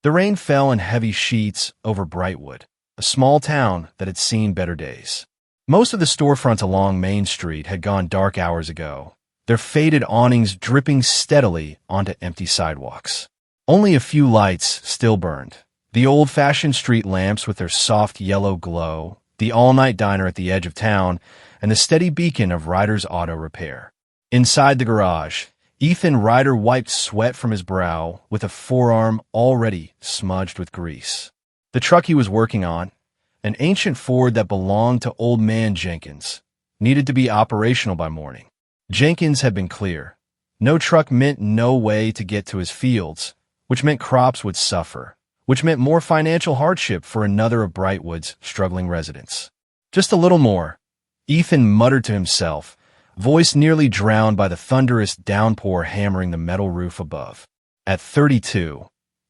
The rain fell in heavy sheets over Brightwood, a small town that had seen better days. Most of the storefronts along Main Street had gone dark hours ago, their faded awnings dripping steadily onto empty sidewalks. Only a few lights still burned. The old-fashioned street lamps with their soft yellow glow, the all-night diner at the edge of town, and the steady beacon of Ryder's Auto Repair. Inside the garage, Ethan Ryder wiped sweat from his brow with a forearm already smudged with grease. The truck he was working on, an ancient Ford that belonged to Old Man Jenkins, needed to be operational by morning. Jenkins had been clear. No truck meant no way to get to his fields, which meant crops would suffer, which meant more financial hardship for another of Brightwood's struggling residents. Just a little more, Ethan muttered to himself, voice nearly drowned by the thunderous downpour hammering the metal roof above. At 32,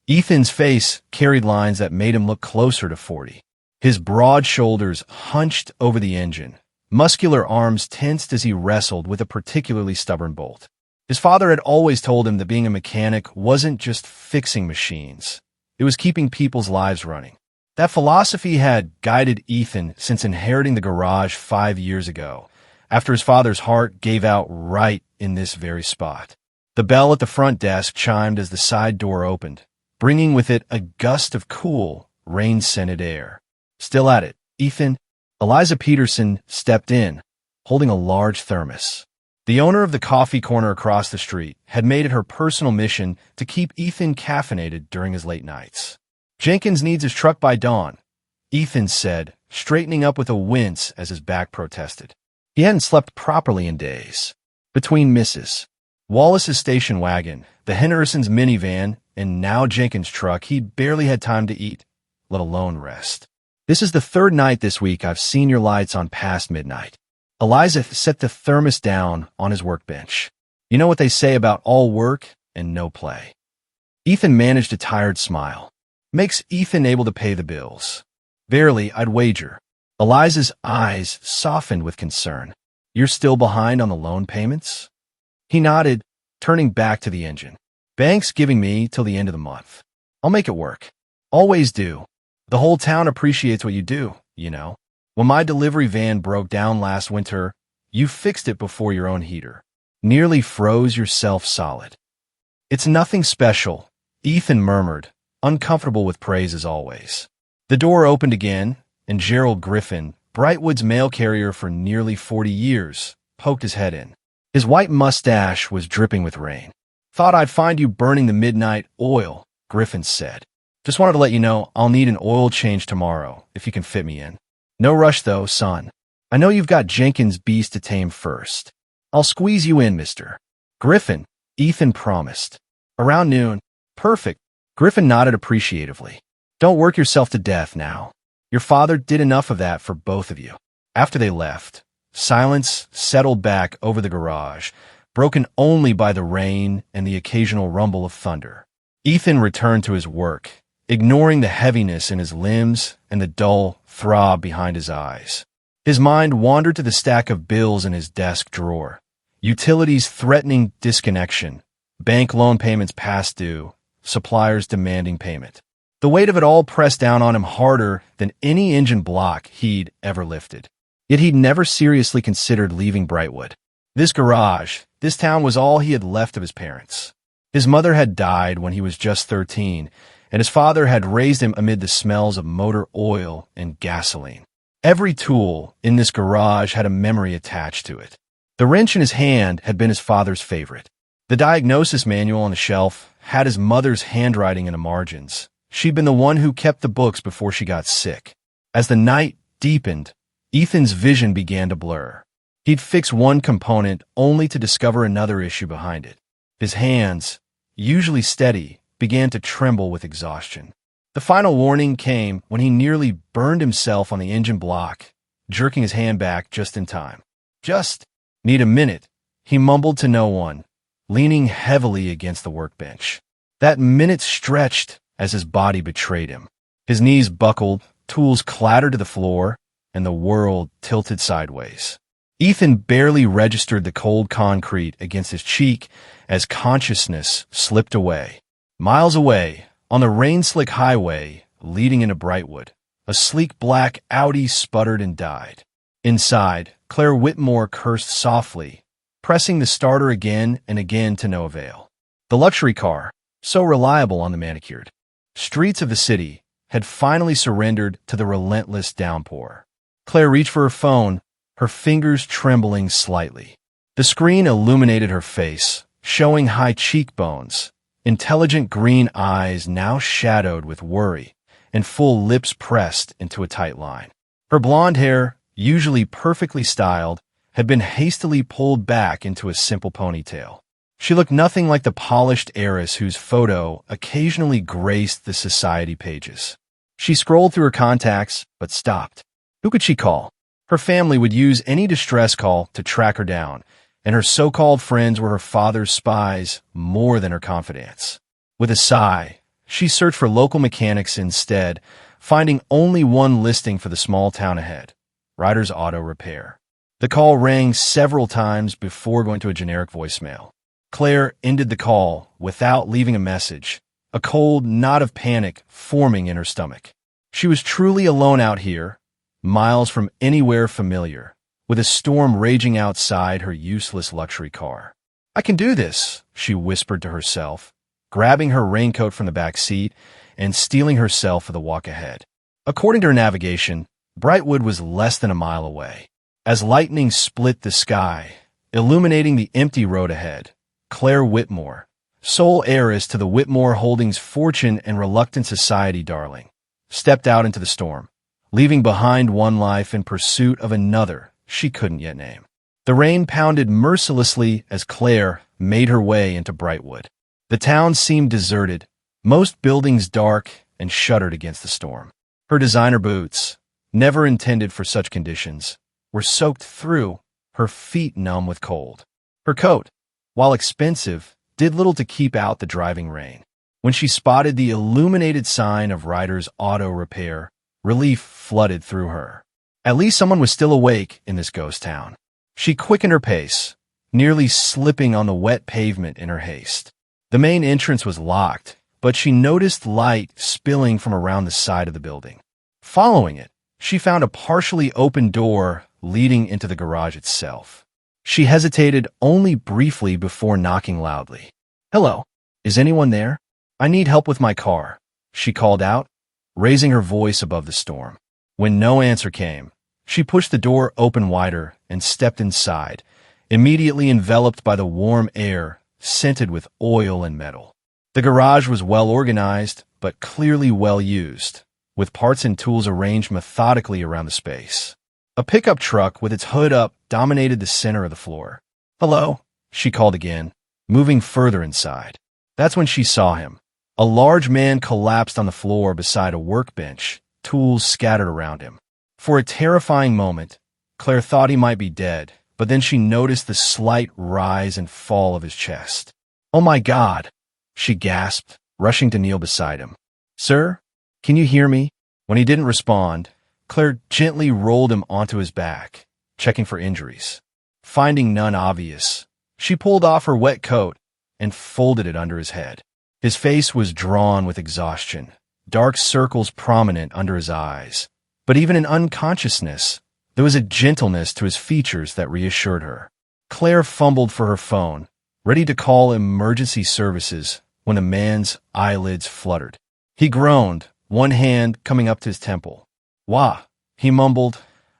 Ethan's face carried lines that made him look closer to 40. His broad shoulders hunched over the engine, muscular arms tensed as he wrestled with a particularly stubborn bolt. His father had always told him that being a mechanic wasn't just fixing machines. It was keeping people's lives running. That philosophy had guided Ethan since inheriting the garage 5 years ago, after his father's heart gave out right in this very spot. The bell at the front desk chimed as the side door opened, bringing with it a gust of cool, rain-scented air. Still at it, Ethan, Eliza Peterson stepped in, holding a large thermos. The owner of the coffee corner across the street had made it her personal mission to keep Ethan caffeinated during his late nights. Jenkins needs his truck by dawn, Ethan said, straightening up with a wince as his back protested. He hadn't slept properly in days. Between Mrs. Wallace's station wagon, the Henderson's minivan, and now Jenkins' truck, he barely had time to eat, let alone rest. This is the third night this week I've seen your lights on past midnight. Eliza set the thermos down on his workbench. You know what they say about all work and no play. Ethan managed a tired smile. Makes Ethan able to pay the bills. Verily, I'd wager. Eliza's eyes softened with concern. You're still behind on the loan payments? He nodded, turning back to the engine. Bank's giving me till the end of the month. I'll make it work. Always do. The whole town appreciates what you do, you know. When my delivery van broke down last winter, you fixed it before your own heater. Nearly froze yourself solid. It's nothing special, Ethan murmured, uncomfortable with praise as always. The door opened again, and Gerald Griffin, Brightwood's mail carrier for nearly 40 years, poked his head in. His white mustache was dripping with rain. Thought I'd find you burning the midnight oil, Griffin said. Just wanted to let you know I'll need an oil change tomorrow, if you can fit me in. No rush though, son. I know you've got Jenkins' beast to tame first. I'll squeeze you in, mister. Griffin, Ethan promised. Around noon. Perfect. Griffin nodded appreciatively. Don't work yourself to death now. Your father did enough of that for both of you. After they left, silence settled back over the garage, broken only by the rain and the occasional rumble of thunder. Ethan returned to his work, ignoring the heaviness in his limbs and the dull throb behind his eyes. His mind wandered to the stack of bills in his desk drawer. Utilities threatening disconnection, bank loan payments past due, suppliers demanding payment. The weight of it all pressed down on him harder than any engine block he'd ever lifted. Yet he'd never seriously considered leaving Brightwood. This garage, this town was all he had left of his parents. His mother had died when he was just 13, and his father had raised him amid the smells of motor oil and gasoline. Every tool in this garage had a memory attached to it. The wrench in his hand had been his father's favorite. The diagnosis manual on the shelf had his mother's handwriting in the margins. She'd been the one who kept the books before she got sick. As the night deepened, Ethan's vision began to blur. He'd fix one component only to discover another issue behind it. His hands, usually steady, began to tremble with exhaustion. The final warning came when he nearly burned himself on the engine block, jerking his hand back just in time. Just need a minute, he mumbled to no one, leaning heavily against the workbench. That minute stretched as his body betrayed him. His knees buckled, tools clattered to the floor, and the world tilted sideways. Ethan barely registered the cold concrete against his cheek as consciousness slipped away. Miles away, On the rain-slick highway leading into Brightwood, a sleek black Audi sputtered and died. Inside, Claire Whitmore cursed softly, pressing the starter again and again to no avail. The luxury car, so reliable on the manicured streets of the city, had finally surrendered to the relentless downpour. Claire reached for her phone, her fingers trembling slightly. The screen illuminated her face, showing high cheekbones, intelligent green eyes now shadowed with worry, and full lips pressed into a tight line. Her blonde hair, usually perfectly styled, had been hastily pulled back into a simple ponytail. She looked nothing like the polished heiress whose photo occasionally graced the society pages. She scrolled through her contacts, but stopped. Who could she call? Her family would use any distress call to track her down, and her so-called friends were her father's spies more than her confidants. With a sigh, she searched for local mechanics instead, finding only one listing for the small town ahead, Ryder's Auto Repair. The call rang several times before going to a generic voicemail. Claire ended the call without leaving a message, a cold knot of panic forming in her stomach. She was truly alone out here, miles from anywhere familiar, with a storm raging outside her useless luxury car. "I can do this," she whispered to herself, grabbing her raincoat from the back seat and steeling herself for the walk ahead. According to her navigation, Brightwood was less than a mile away. As lightning split the sky, illuminating the empty road ahead, Claire Whitmore, sole heiress to the Whitmore Holdings fortune and reluctant society darling, stepped out into the storm, leaving behind one life in pursuit of another she couldn't yet name. The rain pounded mercilessly as Claire made her way into Brightwood. The town seemed deserted, most buildings dark and shuttered against the storm. Her designer boots, never intended for such conditions, were soaked through, her feet numb with cold. Her coat, while expensive, did little to keep out the driving rain. When she spotted the illuminated sign of Ryder's Auto Repair, relief flooded through her. At least someone was still awake in this ghost town. She quickened her pace, nearly slipping on the wet pavement in her haste. The main entrance was locked, but she noticed light spilling from around the side of the building. Following it, she found a partially open door leading into the garage itself. She hesitated only briefly before knocking loudly. "Hello, is anyone there? I need help with my car," she called out, raising her voice above the storm. When no answer came, she pushed the door open wider and stepped inside, immediately enveloped by the warm air, scented with oil and metal. The garage was well organized, but clearly well used, with parts and tools arranged methodically around the space. A pickup truck with its hood up dominated the center of the floor. "Hello," she called again, moving further inside. That's when she saw him. A large man collapsed on the floor beside a workbench, tools scattered around him. For a terrifying moment, Claire thought he might be dead, but then she noticed the slight rise and fall of his chest. "Oh my God," she gasped, rushing to kneel beside him. "Sir, can you hear me?" When he didn't respond, Claire gently rolled him onto his back, checking for injuries. Finding none obvious, she pulled off her wet coat and folded it under his head. His face was drawn with exhaustion, dark circles prominent under his eyes. But even in unconsciousness, there was a gentleness to his features that reassured her. Claire fumbled for her phone, ready to call emergency services when the man's eyelids fluttered. He groaned, one hand coming up to his temple. "Wah," he mumbled,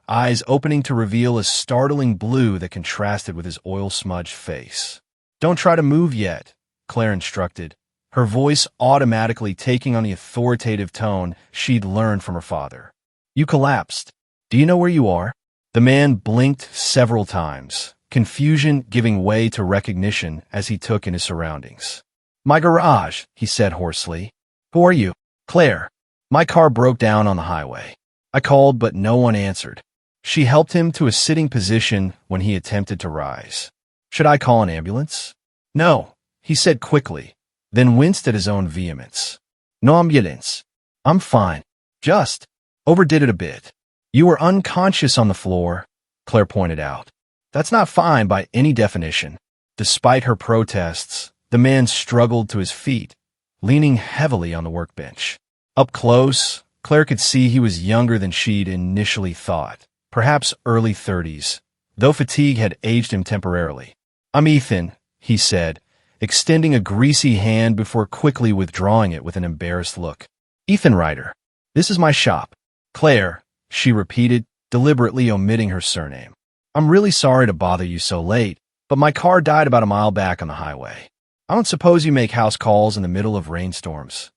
eyes opening to reveal a startling blue that contrasted with his oil-smudged face. "Don't try to move yet," Claire instructed, her voice automatically taking on the authoritative tone she'd learned from her father. "You collapsed. Do you know where you are?" The man blinked several times, confusion giving way to recognition as he took in his surroundings. "My garage," he said hoarsely. "Who are you?" "Claire. My car broke down on the highway. I called, but no one answered." She helped him to a sitting position when he attempted to rise. "Should I call an ambulance?" "No," he said quickly, then winced at his own vehemence. "No ambulance. I'm fine. Just overdid it a bit." "You were unconscious on the floor," Claire pointed out. "That's not fine by any definition." Despite her protests, the man struggled to his feet, leaning heavily on the workbench. Up close, Claire could see he was younger than she'd initially thought, perhaps early 30s, though fatigue had aged him temporarily. "I'm Ethan," he said, extending a greasy hand before quickly withdrawing it with an embarrassed look. "Ethan Ryder. This is my shop." "Claire," she repeated, deliberately omitting her surname. "I'm really sorry to bother you so late, but my car died about a mile back on the highway. I don't suppose you make house calls in the middle of rainstorms."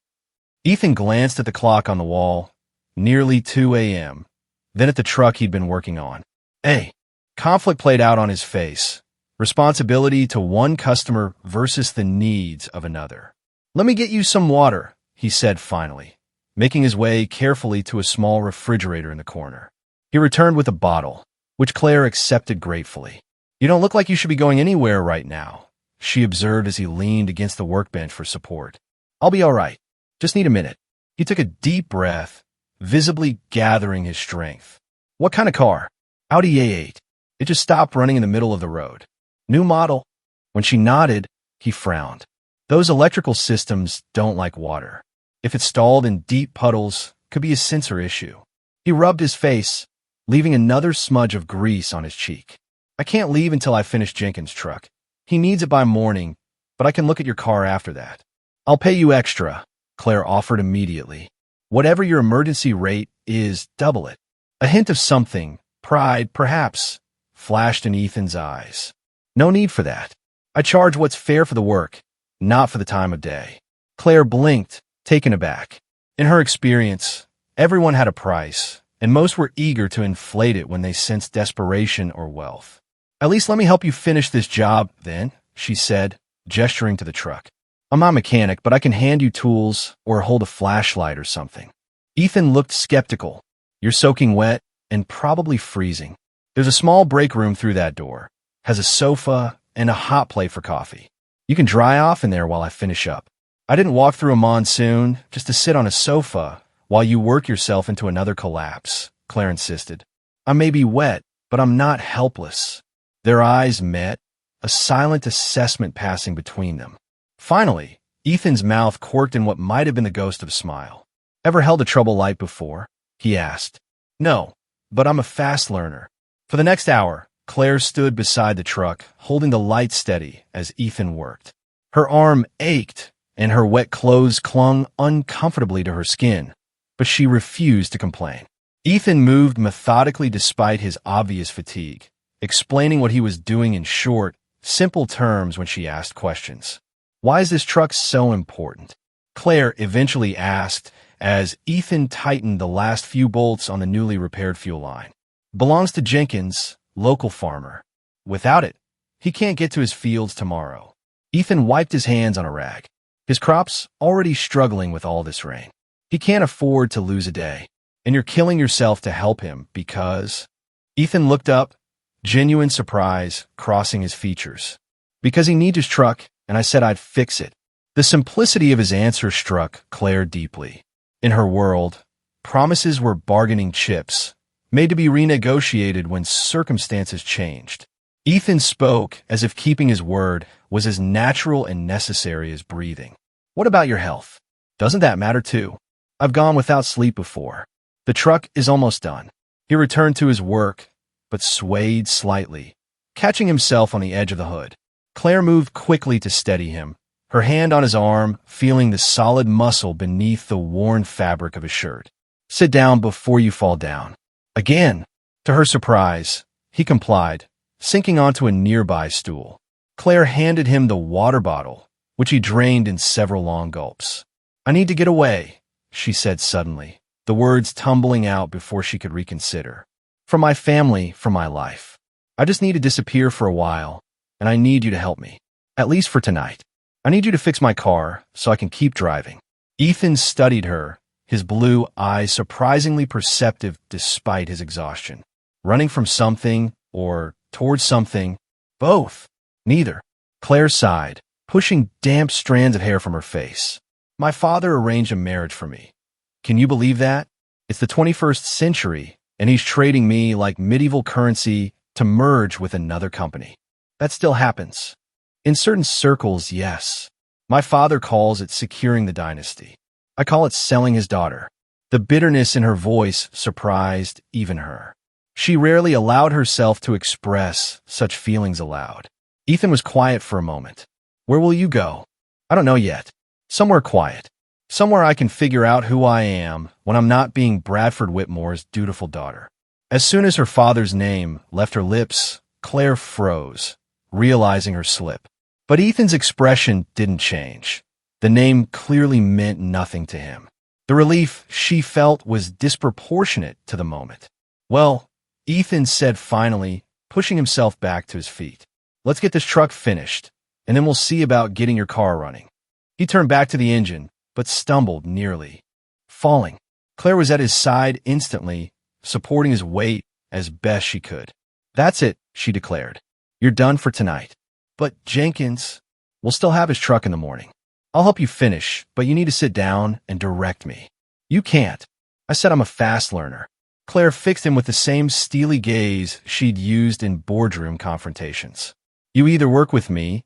Ethan glanced at the clock on the wall, nearly 2 a.m., then at the truck he'd been working on. Conflict played out on his face. Responsibility to one customer versus the needs of another. "Let me get you some water," he said finally, making his way carefully to a small refrigerator in the corner. He returned with a bottle, which Claire accepted gratefully. "You don't look like you should be going anywhere right now," she observed as he leaned against the workbench for support. "I'll be all right. Just need a minute." He took a deep breath, visibly gathering his strength. "What kind of car?" "Audi A8. It just stopped running in the middle of the road." "New model?" When she nodded, he frowned. Those electrical systems don't like water. If it stalled in deep puddles, could be a sensor issue. He rubbed his face, leaving another smudge of grease on his cheek. "I can't leave until I finish Jenkins' truck. He needs it by morning, but I can look at your car after that." "I'll pay you extra," Claire offered immediately. "Whatever your emergency rate is, double it." A hint of something, pride perhaps, flashed in Ethan's eyes. "No need for that. I charge what's fair for the work, not for the time of day." Claire blinked, taken aback. In her experience, everyone had a price, and most were eager to inflate it when they sensed desperation or wealth. "At least let me help you finish this job, then," she said, gesturing to the truck. "I'm not a mechanic, but I can hand you tools or hold a flashlight or something." Ethan looked skeptical. "You're soaking wet and probably freezing. There's a small break room through that door. Has a sofa and a hot plate for coffee. You can dry off in there while I finish up." "I didn't walk through a monsoon just to sit on a sofa while you work yourself into another collapse," Claire insisted. "I may be wet, but I'm not helpless." Their eyes met, a silent assessment passing between them. Finally, Ethan's mouth quirked in what might have been the ghost of a smile. "Ever held a trouble light before?" he asked. "No, but I'm a fast learner." For the next hour, Claire stood beside the truck, holding the light steady as Ethan worked. Her arm ached, and her wet clothes clung uncomfortably to her skin, but she refused to complain. Ethan moved methodically despite his obvious fatigue, explaining what he was doing in short, simple terms when she asked questions. "Why is this truck so important?" Claire eventually asked as Ethan tightened the last few bolts on the newly repaired fuel line. "Belongs to Jenkins, local farmer. Without it, he can't get to his fields tomorrow." Ethan wiped his hands on a rag. His crop's already struggling with all this rain. He can't afford to lose a day. "And you're killing yourself to help him because—" Ethan looked up, genuine surprise crossing his features. "Because he needs his truck, and I said I'd fix it." The simplicity of his answer struck Claire deeply. In her world, promises were bargaining chips, made to be renegotiated when circumstances changed. Ethan spoke as if keeping his word was as natural and necessary as breathing. "What about your health? Doesn't that matter too? I've gone without sleep before." The truck is almost done. He returned to his work, but swayed slightly, catching himself on the edge of the hood. Claire moved quickly to steady him, her hand on his arm, feeling the solid muscle beneath the worn fabric of his shirt. "Sit down before you fall down." Again, to her surprise, he complied, sinking onto a nearby stool. Claire handed him the water bottle, which he drained in several long gulps. "I need to get away," she said suddenly, the words tumbling out before she could reconsider. "From my family, from my life. I just need to disappear for a while, and I need you to help me. At least for tonight. I need you to fix my car so I can keep driving." Ethan studied her, his blue eyes surprisingly perceptive despite his exhaustion. Running from something, or towards something? Both. Neither. Claire sighed, pushing damp strands of hair from her face. "My father arranged a marriage for me. Can you believe that? It's the 21st century, and he's trading me like medieval currency to merge with another company. That still happens. In certain circles, yes. My father calls it securing the dynasty. I call it selling his daughter. The bitterness in her voice surprised even her. She rarely allowed herself to express such feelings aloud. Ethan was quiet for a moment. Where will you go? I don't know yet. Somewhere quiet. Somewhere I can figure out who I am when I'm not being Bradford Whitmore's dutiful daughter. As soon as her father's name left her lips, Claire froze, realizing her slip. But Ethan's expression didn't change. The name clearly meant nothing to him. The relief she felt was disproportionate to the moment. Well, Ethan said finally, pushing himself back to his feet. Let's get this truck finished, and then we'll see about getting your car running. He turned back to the engine, but stumbled nearly, falling. Claire was at his side instantly, supporting his weight as best she could. That's it, she declared. You're done for tonight. But Jenkins, we'll still have his truck in the morning. I'll help you finish, but you need to sit down and direct me. You can't. I said I'm a fast learner. Claire fixed him with the same steely gaze she'd used in boardroom confrontations. You either work with me,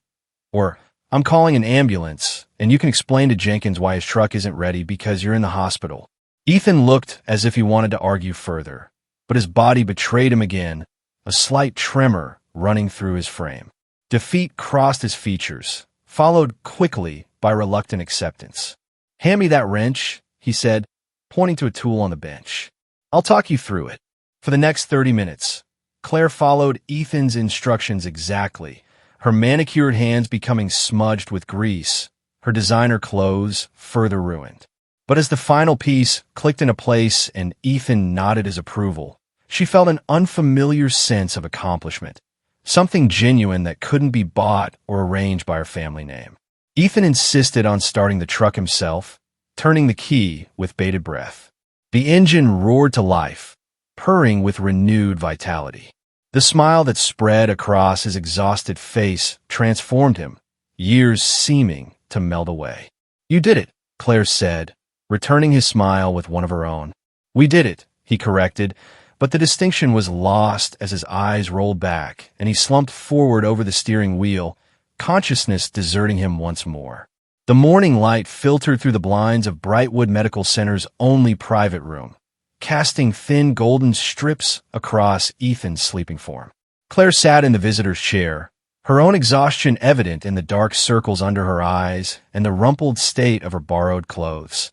or I'm calling an ambulance, and you can explain to Jenkins why his truck isn't ready because you're in the hospital. Ethan looked as if he wanted to argue further, but his body betrayed him again, a slight tremor running through his frame. Defeat crossed his features, followed quickly by reluctant acceptance. Hand me that wrench, he said, pointing to a tool on the bench. I'll talk you through it. For the next 30 minutes, Claire followed Ethan's instructions exactly, her manicured hands becoming smudged with grease, her designer clothes further ruined. But as the final piece clicked into place and Ethan nodded his approval, she felt an unfamiliar sense of accomplishment, something genuine that couldn't be bought or arranged by her family name. Ethan insisted on starting the truck himself, turning the key with bated breath. The engine roared to life, purring with renewed vitality. The smile that spread across his exhausted face transformed him, years seeming to melt away. You did it, Claire said, returning his smile with one of her own. We did it, he corrected, but the distinction was lost as his eyes rolled back and he slumped forward over the steering wheel, consciousness deserting him once more. The morning light filtered through the blinds of Brightwood Medical Center's only private room, casting thin golden strips across Ethan's sleeping form. Claire sat in the visitor's chair, her own exhaustion evident in the dark circles under her eyes and the rumpled state of her borrowed clothes.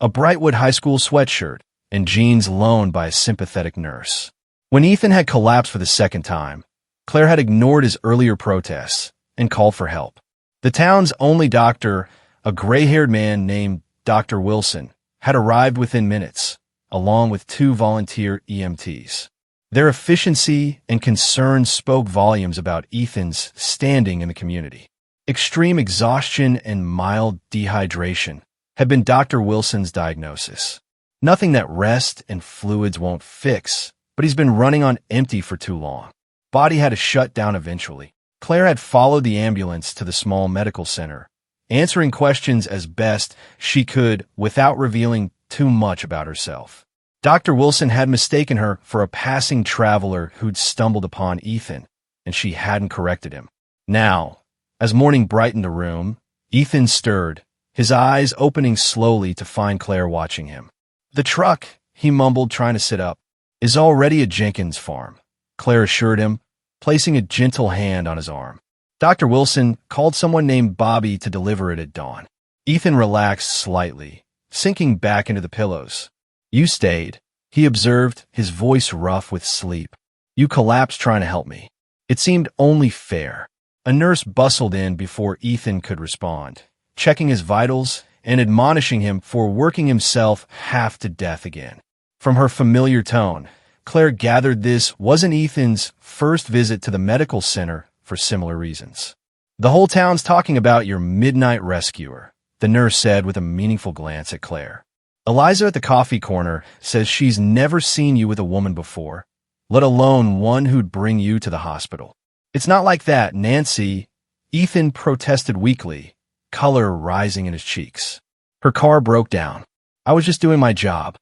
A Brightwood High School sweatshirt and jeans loaned by a sympathetic nurse. When Ethan had collapsed for the second time, Claire had ignored his earlier protests and called for help. The town's only doctor, a gray-haired man named Dr. Wilson, had arrived within minutes, along with 2 volunteer EMTs. Their efficiency and concern spoke volumes about Ethan's standing in the community. Extreme exhaustion and mild dehydration had been Dr. Wilson's diagnosis. Nothing that rest and fluids won't fix, but he's been running on empty for too long. Body had to shut down eventually. Claire had followed the ambulance to the small medical center, answering questions as best she could without revealing too much about herself. Dr. Wilson had mistaken her for a passing traveler who'd stumbled upon Ethan, and she hadn't corrected him. Now, as morning brightened the room, Ethan stirred, his eyes opening slowly to find Claire watching him. The truck, he mumbled, trying to sit up, is already at Jenkins' farm, Claire assured him, placing a gentle hand on his arm. Dr. Wilson called someone named Bobby to deliver it at dawn. Ethan relaxed slightly, sinking back into the pillows. You stayed, he observed, his voice rough with sleep. You collapsed trying to help me. It seemed only fair. A nurse bustled in before Ethan could respond, checking his vitals and admonishing him for working himself half to death again. From her familiar tone, Claire gathered this wasn't Ethan's first visit to the medical center for similar reasons. The whole town's talking about your midnight rescuer, the nurse said with a meaningful glance at Claire. Eliza at the coffee corner says she's never seen you with a woman before, let alone one who'd bring you to the hospital. It's not like that, Nancy, Ethan protested weakly, color rising in his cheeks. Her car broke down. I was just doing my job.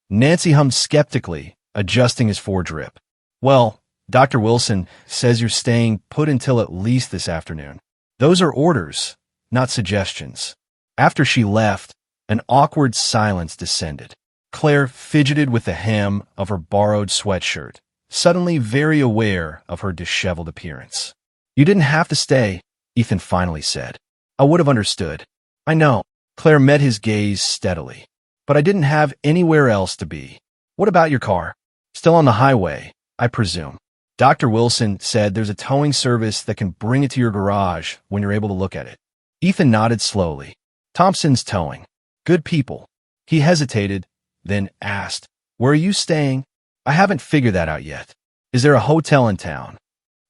Nancy hummed skeptically, adjusting his foredrip. Well, Dr. Wilson says you're staying put until at least this afternoon. Those are orders, not suggestions. After she left, an awkward silence descended. Claire fidgeted with the hem of her borrowed sweatshirt, suddenly very aware of her disheveled appearance. "You didn't have to stay," Ethan finally said. "I would have understood." "I know." Claire met his gaze steadily. "But I didn't have anywhere else to be." "What about your car?" "Still on the highway, I presume. Dr. Wilson said there's a towing service that can bring it to your garage when you're able to look at it." Ethan nodded slowly. "Thompson's Towing. Good people." He hesitated, then asked, "Where are you staying?" "I haven't figured that out yet." "Is there a hotel in town?"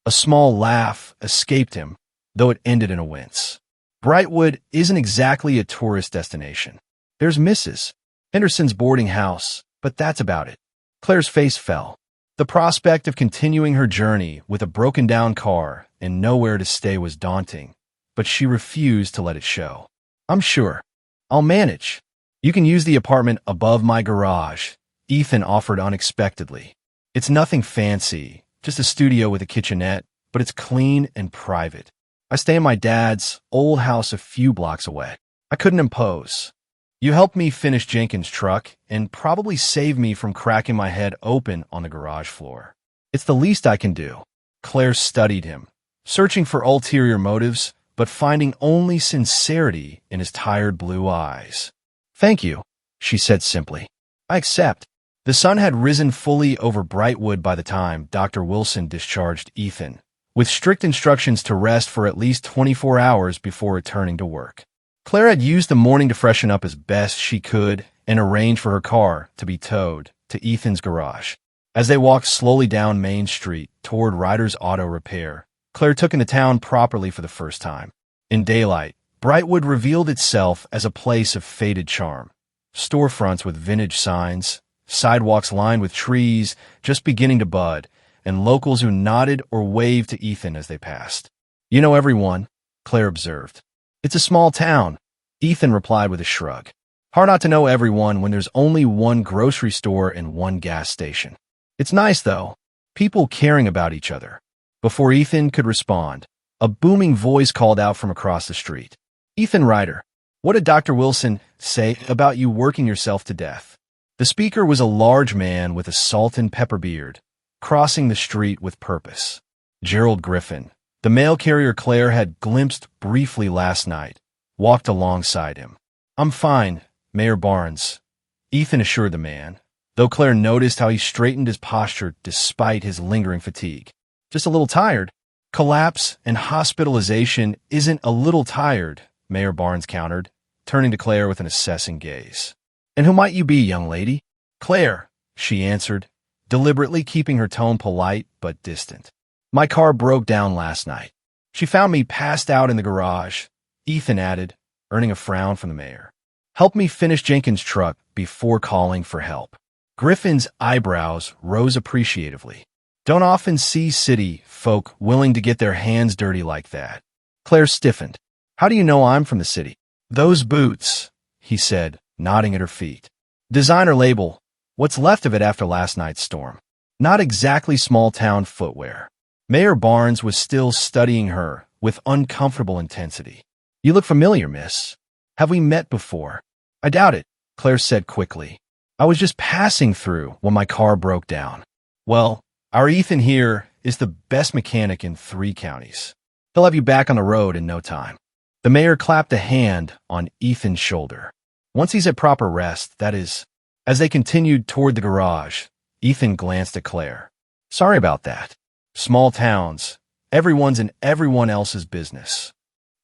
A small laugh escaped him, though it ended in a wince. "Brightwood isn't exactly a tourist destination. There's Mrs. Henderson's boarding house, but that's about it." Claire's face fell. The prospect of continuing her journey with a broken-down car and nowhere to stay was daunting, but she refused to let it show. "I'm sure. I'll manage. You can use the apartment above my garage," Ethan offered unexpectedly. "It's nothing fancy, just a studio with a kitchenette, but it's clean and private. I stay in my dad's old house a few blocks away." I couldn't impose. "You helped me finish Jenkins' truck and probably saved me from cracking my head open on the garage floor. It's the least I can do." Claire studied him, searching for ulterior motives, but finding only sincerity in his tired blue eyes. "Thank you," she said simply. "I accept." The sun had risen fully over Brightwood by the time Dr. Wilson discharged Ethan, with strict instructions to rest for at least 24 hours before returning to work. Claire had used the morning to freshen up as best she could and arrange for her car to be towed to Ethan's garage. As they walked slowly down Main Street toward Ryder's Auto Repair, Claire took into town properly for the first time. In daylight, Brightwood revealed itself as a place of faded charm. Storefronts with vintage signs, sidewalks lined with trees just beginning to bud, and locals who nodded or waved to Ethan as they passed. "You know everyone," Claire observed. "It's a small town," Ethan replied with a shrug. "Hard not to know everyone when there's only one grocery store and one gas station. It's nice, though, people caring about each other." Before Ethan could respond, a booming voice called out from across the street. "Ethan Ryder, what did Dr. Wilson say about you working yourself to death?" The speaker was a large man with a salt and pepper beard, crossing the street with purpose. Gerald Griffin, the mail carrier Claire had glimpsed briefly last night, walked alongside him. "I'm fine, Mayor Barnes," Ethan assured the man, though Claire noticed how he straightened his posture despite his lingering fatigue. "Just a little tired." "Collapse and hospitalization isn't a little tired," Mayor Barnes countered, turning to Claire with an assessing gaze. "And who might you be, young lady?" "Claire," she answered, deliberately keeping her tone polite but distant. "My car broke down last night. She found me passed out in the garage," Ethan added, earning a frown from the mayor. "Help me finish Jenkins' truck before calling for help." Griffin's eyebrows rose appreciatively. "Don't often see city folk willing to get their hands dirty like that." Claire stiffened. "How do you know I'm from the city?" "Those boots," he said, nodding at her feet. "Designer label. What's left of it after last night's storm. Not exactly small-town footwear." Mayor Barnes was still studying her with uncomfortable intensity. "You look familiar, miss. Have we met before?" "I doubt it," Claire said quickly. "I was just passing through when my car broke down." "Well, our Ethan here is the best mechanic in 3 counties. He'll have you back on the road in no time." The mayor clapped a hand on Ethan's shoulder. "Once he's at proper rest, that is." As they continued toward the garage, Ethan glanced at Claire. "Sorry about that. Small towns. Everyone's in everyone else's business."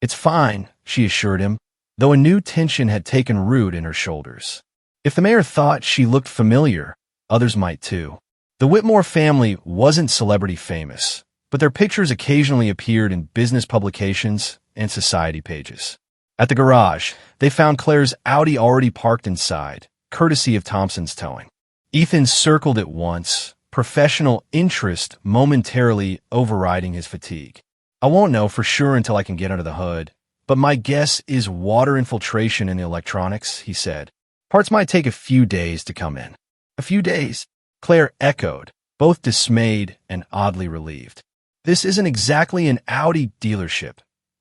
"It's fine," she assured him, though a new tension had taken root in her shoulders. If the mayor thought she looked familiar, others might too. The Whitmore family wasn't celebrity famous, but their pictures occasionally appeared in business publications and society pages. At the garage, they found Claire's Audi already parked inside, courtesy of Thompson's Towing. Ethan circled it once, professional interest momentarily overriding his fatigue. "I won't know for sure until I can get under the hood, but my guess is water infiltration in the electronics," he said. "Parts might take a few days to come in." "A few days?" Claire echoed, both dismayed and oddly relieved. "This isn't exactly an Audi dealership,"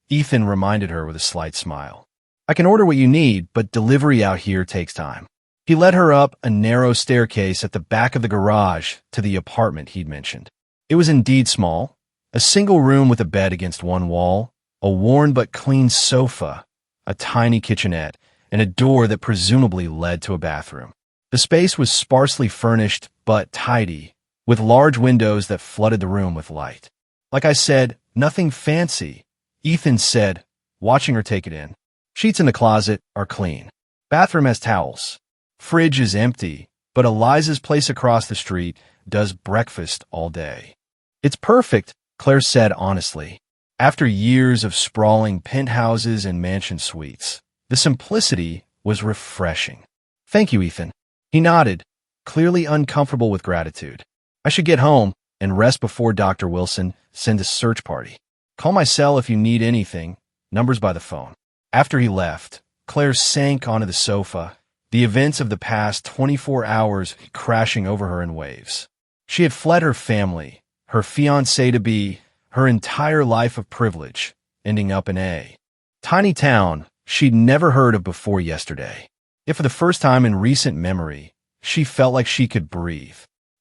Ethan reminded her with a slight smile. I can order what you need, but delivery out here takes time. He led her up a narrow staircase at the back of the garage to the apartment he'd mentioned. It was indeed small, a single room with a bed against one wall, a worn but clean sofa, a tiny kitchenette, and a door that presumably led to a bathroom. The space was sparsely furnished but tidy, with large windows that flooded the room with light. Like I said, nothing fancy, Ethan said, watching her take it in. Sheets in the closet are clean. Bathroom has towels. Fridge is empty, but Eliza's place across the street does breakfast all day. It's perfect, Claire said honestly. After years of sprawling penthouses and mansion suites, the simplicity was refreshing. Thank you, Ethan. He nodded, clearly uncomfortable with gratitude. I should get home and rest before Dr. Wilson sends a search party. Call my cell if you need anything. Numbers by the phone. After he left, Claire sank onto the sofa, the events of the past 24 hours crashing over her in waves. She had fled her family, her fiancé-to-be, her entire life of privilege, ending up in a tiny town she'd never heard of before yesterday. Yet for the first time in recent memory, she felt like she could breathe.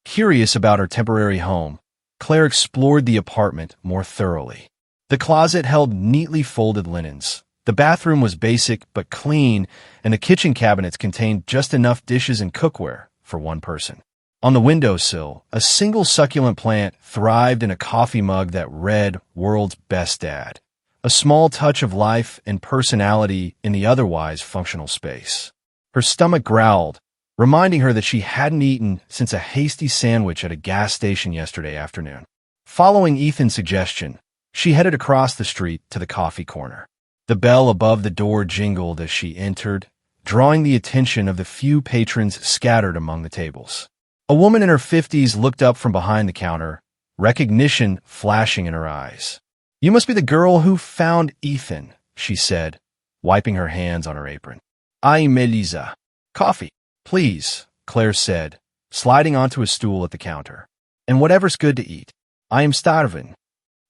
Curious about her temporary home, Claire explored the apartment more thoroughly. The closet held neatly folded linens. The bathroom was basic but clean, and the kitchen cabinets contained just enough dishes and cookware for one person. On the windowsill, a single succulent plant thrived in a coffee mug that read "World's Best Dad," a small touch of life and personality in the otherwise functional space. Her stomach growled, reminding her that she hadn't eaten since a hasty sandwich at a gas station yesterday afternoon. Following Ethan's suggestion, she headed across the street to the coffee corner. The bell above the door jingled as she entered, drawing the attention of the few patrons scattered among the tables. A woman in her 50s looked up from behind the counter, recognition flashing in her eyes. You must be the girl who found Ethan, she said, wiping her hands on her apron. I'm Elisa. Coffee, please, Claire said, sliding onto a stool at the counter. And whatever's good to eat. I am starving.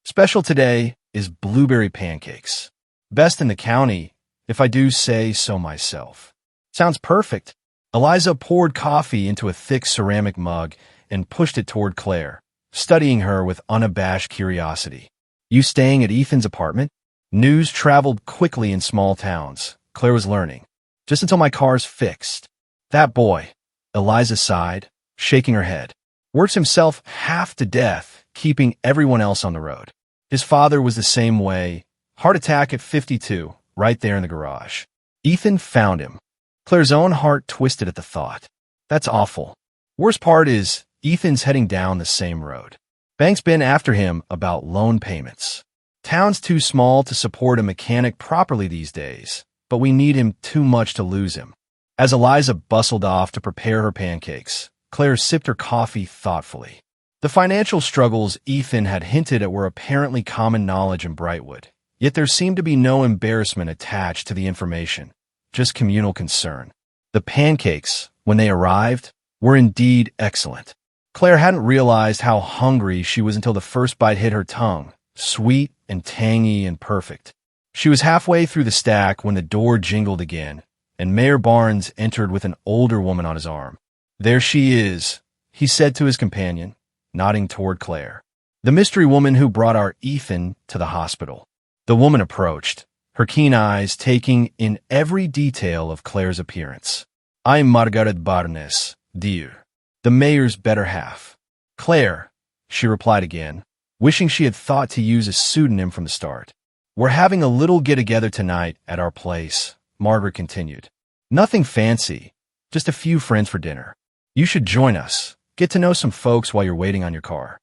Special today is blueberry pancakes. Best in the county, if I do say so myself. Sounds perfect. Eliza poured coffee into a thick ceramic mug and pushed it toward Claire, studying her with unabashed curiosity. You staying at Ethan's apartment? News traveled quickly in small towns, Claire was learning. Just until my car's fixed. That boy, Eliza sighed, shaking her head, works himself half to death, keeping everyone else on the road. His father was the same way. Heart attack at 52, right there in the garage. Ethan found him. Claire's own heart twisted at the thought. That's awful. Worst part is, Ethan's heading down the same road. Bank's been after him about loan payments. Town's too small to support a mechanic properly these days, but we need him too much to lose him. As Eliza bustled off to prepare her pancakes, Claire sipped her coffee thoughtfully. The financial struggles Ethan had hinted at were apparently common knowledge in Brightwood. Yet there seemed to be no embarrassment attached to the information, just communal concern. The pancakes, when they arrived, were indeed excellent. Claire hadn't realized how hungry she was until the first bite hit her tongue, sweet and tangy and perfect. She was halfway through the stack when the door jingled again, and Mayor Barnes entered with an older woman on his arm. There she is, he said to his companion, nodding toward Claire. The mystery woman who brought our Ethan to the hospital. The woman approached, her keen eyes taking in every detail of Claire's appearance. I'm Margaret Barnes, dear, the mayor's better half. Claire, she replied again, wishing she had thought to use a pseudonym from the start. We're having a little get-together tonight at our place, Margaret continued. Nothing fancy, just a few friends for dinner. You should join us, get to know some folks while you're waiting on your car.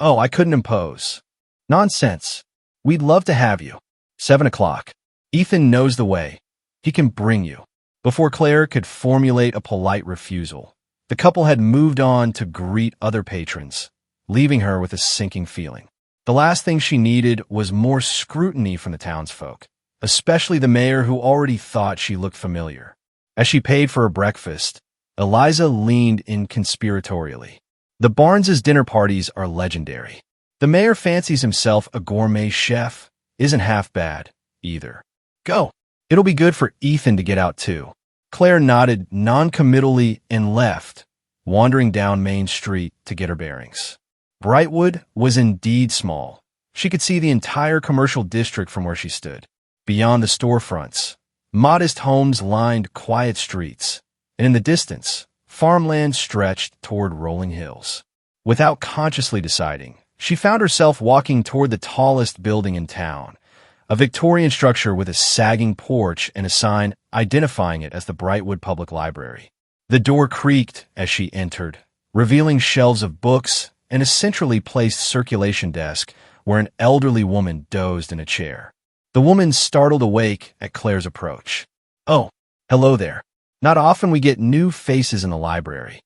Oh, I couldn't impose. Nonsense. We'd love to have you. 7 o'clock. Ethan knows the way. He can bring you. Before Claire could formulate a polite refusal, the couple had moved on to greet other patrons, leaving her with a sinking feeling. The last thing she needed was more scrutiny from the townsfolk, especially the mayor who already thought she looked familiar. As she paid for her breakfast, Eliza leaned in conspiratorially. The Barnes' dinner parties are legendary. The mayor fancies himself a gourmet chef, isn't half bad, either. Go. It'll be good for Ethan to get out too. Claire nodded non-committally and left, wandering down Main Street to get her bearings. Brightwood was indeed small. She could see the entire commercial district from where she stood. Beyond the storefronts, modest homes lined quiet streets, and in the distance, farmland stretched toward rolling hills. Without consciously deciding, she found herself walking toward the tallest building in town, a Victorian structure with a sagging porch and a sign identifying it as the Brightwood Public Library. The door creaked as she entered, revealing shelves of books and a centrally placed circulation desk where an elderly woman dozed in a chair. The woman startled awake at Claire's approach. "Oh, hello there. Not often we get new faces in the library."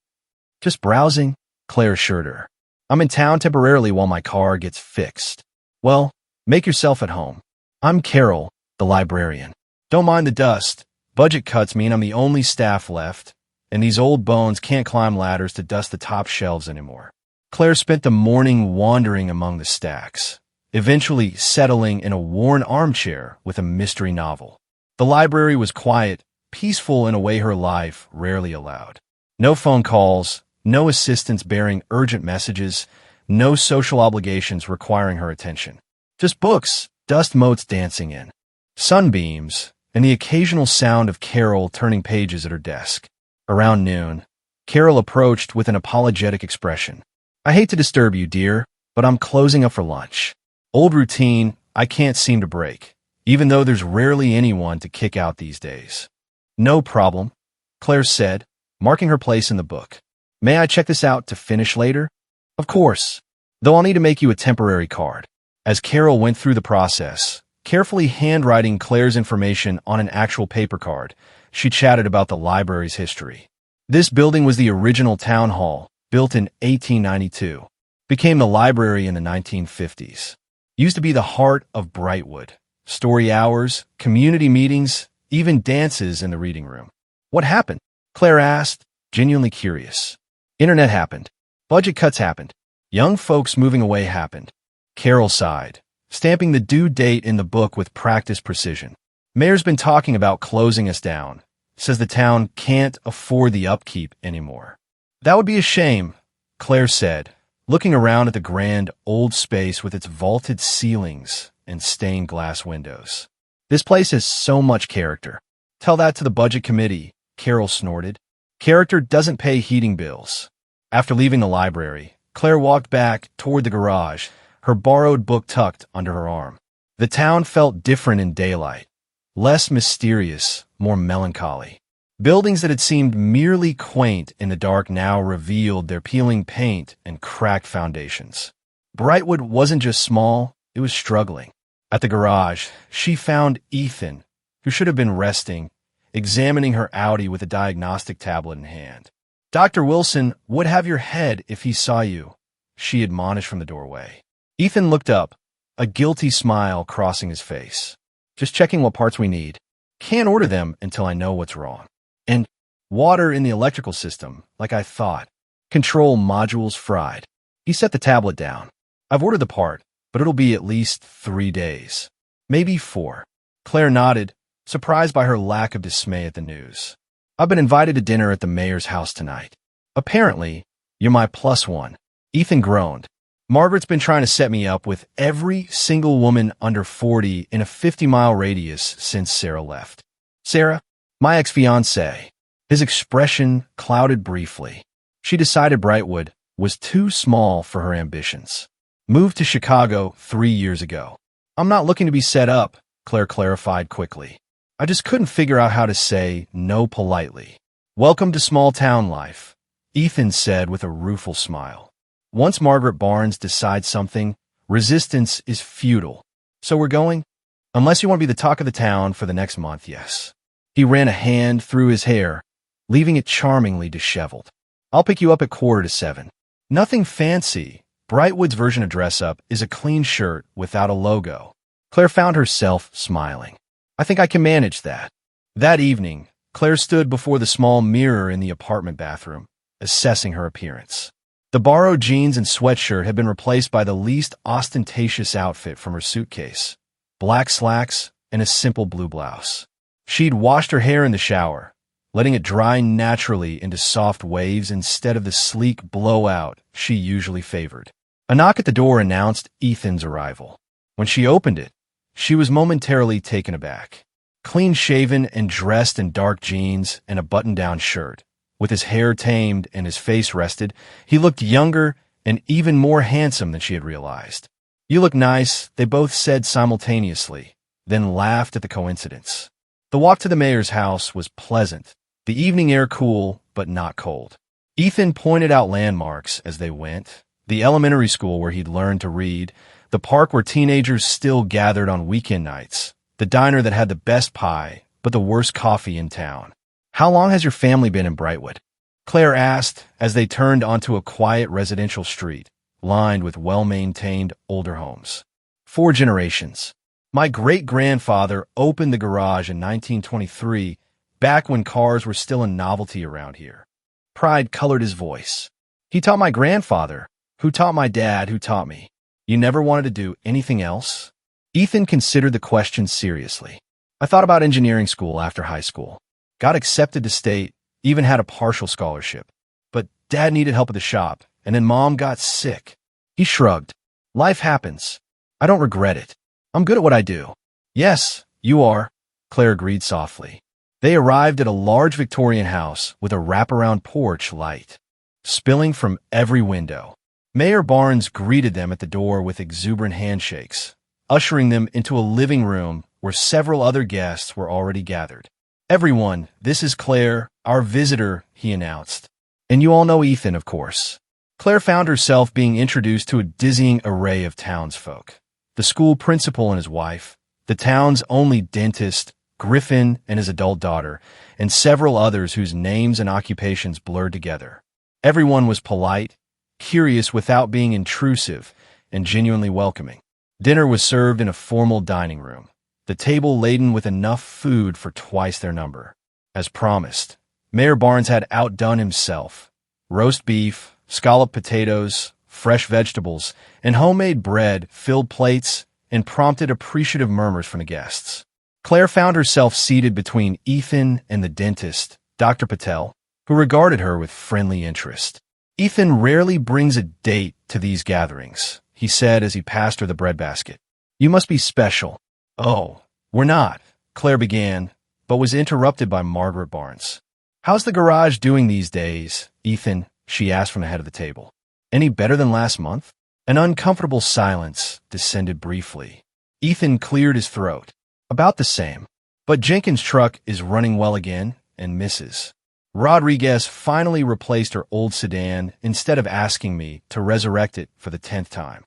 "Just browsing," Claire assured her. "I'm in town temporarily while my car gets fixed." "Well, make yourself at home. I'm Carol, the librarian. Don't mind the dust. Budget cuts mean I'm the only staff left, and these old bones can't climb ladders to dust the top shelves anymore." Claire spent the morning wandering among the stacks, eventually settling in a worn armchair with a mystery novel. The library was quiet, peaceful in a way her life rarely allowed. No phone calls, no assistants bearing urgent messages, no social obligations requiring her attention. Just books, dust motes dancing in, sunbeams, and the occasional sound of Carol turning pages at her desk. Around noon, Carol approached with an apologetic expression. "I hate to disturb you, dear, but I'm closing up for lunch. Old routine I can't seem to break, even though there's rarely anyone to kick out these days." "No problem," Claire said, marking her place in the book. "May I check this out to finish later?" "Of course, though I'll need to make you a temporary card." As Carol went through the process, carefully handwriting Claire's information on an actual paper card, she chatted about the library's history. This building was the original town hall, built in 1892, became the library in the 1950s. Used to be the heart of Brightwood. Story hours, community meetings, even dances in the reading room. "What happened?" Claire asked, genuinely curious. "Internet happened. Budget cuts happened. Young folks moving away happened." Carol sighed, stamping the due date in the book with practiced precision. "Mayor's been talking about closing us down. Says the town can't afford the upkeep anymore." "That would be a shame," Claire said, looking around at the grand old space with its vaulted ceilings and stained glass windows. "This place has so much character." "Tell that to the budget committee," Carol snorted. "Character doesn't pay heating bills." After leaving the library, Claire walked back toward the garage, her borrowed book tucked under her arm. The town felt different in daylight, less mysterious, more melancholy. Buildings that had seemed merely quaint in the dark now revealed their peeling paint and cracked foundations. Brightwood wasn't just small, it was struggling. At the garage, she found Ethan, who should have been resting, examining her Audi with a diagnostic tablet in hand. "Dr. Wilson would have your head if he saw you," she admonished from the doorway. Ethan looked up, a guilty smile crossing his face. "Just checking what parts we need. Can't order them until I know what's wrong. And water in the electrical system, like I thought. Control modules fried." He set the tablet down. "I've ordered the part, but it'll be at least 3 days. Maybe 4. Claire nodded, surprised by her lack of dismay at the news. "I've been invited to dinner at the mayor's house tonight." "Apparently, you're my +1. Ethan groaned. "Margaret's been trying to set me up with every single woman under 40 in a 50-mile radius since Sarah left." "Sarah?" "My ex-fiancée." His expression clouded briefly. She decided Brightwood was too small for her ambitions. Moved to Chicago 3 years ago. "I'm not looking to be set up," Claire clarified quickly. "I just couldn't figure out how to say no politely." "Welcome to small-town life," Ethan said with a rueful smile. "Once Margaret Barnes decides something, resistance is futile. So we're going? Unless you want to be the talk of the town for the next month, yes." He ran a hand through his hair, leaving it charmingly disheveled. "I'll pick you up at 6:45. Nothing fancy. Brightwood's version of dress-up is a clean shirt without a logo." Claire found herself smiling. "I think I can manage that." That evening, Claire stood before the small mirror in the apartment bathroom, assessing her appearance. The borrowed jeans and sweatshirt had been replaced by the least ostentatious outfit from her suitcase: black slacks, and a simple blue blouse. She'd washed her hair in the shower, letting it dry naturally into soft waves instead of the sleek blowout she usually favored. A knock at the door announced Ethan's arrival. When she opened it, she was momentarily taken aback. Clean-shaven and dressed in dark jeans and a button-down shirt, with his hair tamed and his face rested, he looked younger and even more handsome than she had realized. "You look nice," they both said simultaneously, then laughed at the coincidence. The walk to the mayor's house was pleasant, the evening air cool but not cold. Ethan pointed out landmarks as they went: the elementary school where he'd learned to read, the park where teenagers still gathered on weekend nights, the diner that had the best pie but the worst coffee in town. "How long has your family been in Brightwood?" Claire asked as they turned onto a quiet residential street, lined with well-maintained older homes. "4 generations. My great-grandfather opened the garage in 1923, back when cars were still a novelty around here." Pride colored his voice. "He taught my grandfather, who taught my dad, who taught me. You never wanted to do anything else?" Ethan considered the question seriously. "I thought about engineering school after high school. Got accepted to state, even had a partial scholarship. But Dad needed help at the shop, and then Mom got sick." He shrugged. "Life happens. I don't regret it. I'm good at what I do." "Yes, you are," Claire agreed softly. They arrived at a large Victorian house with a wraparound porch light spilling from every window. Mayor Barnes greeted them at the door with exuberant handshakes, ushering them into a living room where several other guests were already gathered. "Everyone, this is Claire, our visitor," he announced. "And you all know Ethan, of course." Claire found herself being introduced to a dizzying array of townsfolk. The school principal and his wife, the town's only dentist, Griffin and his adult daughter, and several others whose names and occupations blurred together. Everyone was polite, curious without being intrusive, and genuinely welcoming. Dinner was served in a formal dining room, the table laden with enough food for twice their number. As promised, Mayor Barnes had outdone himself. Roast beef, scalloped potatoes, fresh vegetables, and homemade bread filled plates and prompted appreciative murmurs from the guests. Claire found herself seated between Ethan and the dentist, Dr. Patel, who regarded her with friendly interest. "Ethan rarely brings a date to these gatherings," he said as he passed her the breadbasket. "You must be special." "Oh, we're not," Claire began, but was interrupted by Margaret Barnes. "How's the garage doing these days, Ethan?" she asked from the head of the table. "Any better than last month?" An uncomfortable silence descended briefly. Ethan cleared his throat. "About the same. But Jenkins' truck is running well again, and Mrs. Rodriguez finally replaced her old sedan instead of asking me to resurrect it for the 10th time."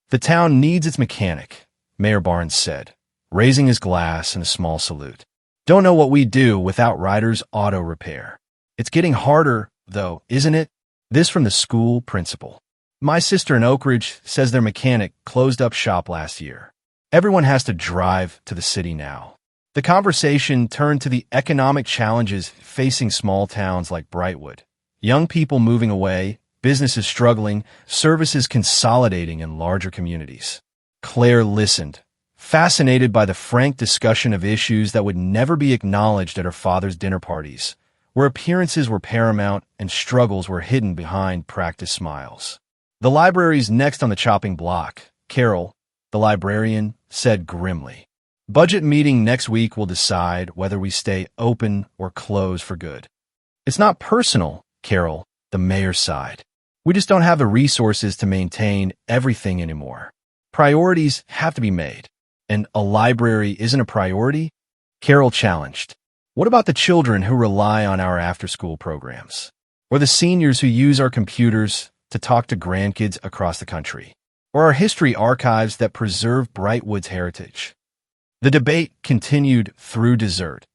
"The town needs its mechanic," Mayor Barnes said, raising his glass in a small salute. "Don't know what we'd do without Ryder's Auto Repair. It's getting harder, though, isn't it?" This from the school principal. "My sister in Oak Ridge says their mechanic closed up shop last year. Everyone has to drive to the city now." The conversation turned to the economic challenges facing small towns like Brightwood. Young people moving away, businesses struggling, services consolidating in larger communities. Claire listened, fascinated by the frank discussion of issues that would never be acknowledged at her father's dinner parties, where appearances were paramount and struggles were hidden behind practiced smiles. "The library's next on the chopping block," Carol, the librarian, said grimly. "Budget meeting next week will decide whether we stay open or close for good." "It's not personal," Carol, the mayor, sighed. "We just don't have the resources to maintain everything anymore. Priorities have to be made." "And a library isn't a priority?" Carol challenged. "What about the children who rely on our after-school programs? Or the seniors who use our computers to talk to grandkids across the country? Or our history archives that preserve Brightwood's heritage?" The debate continued through dessert,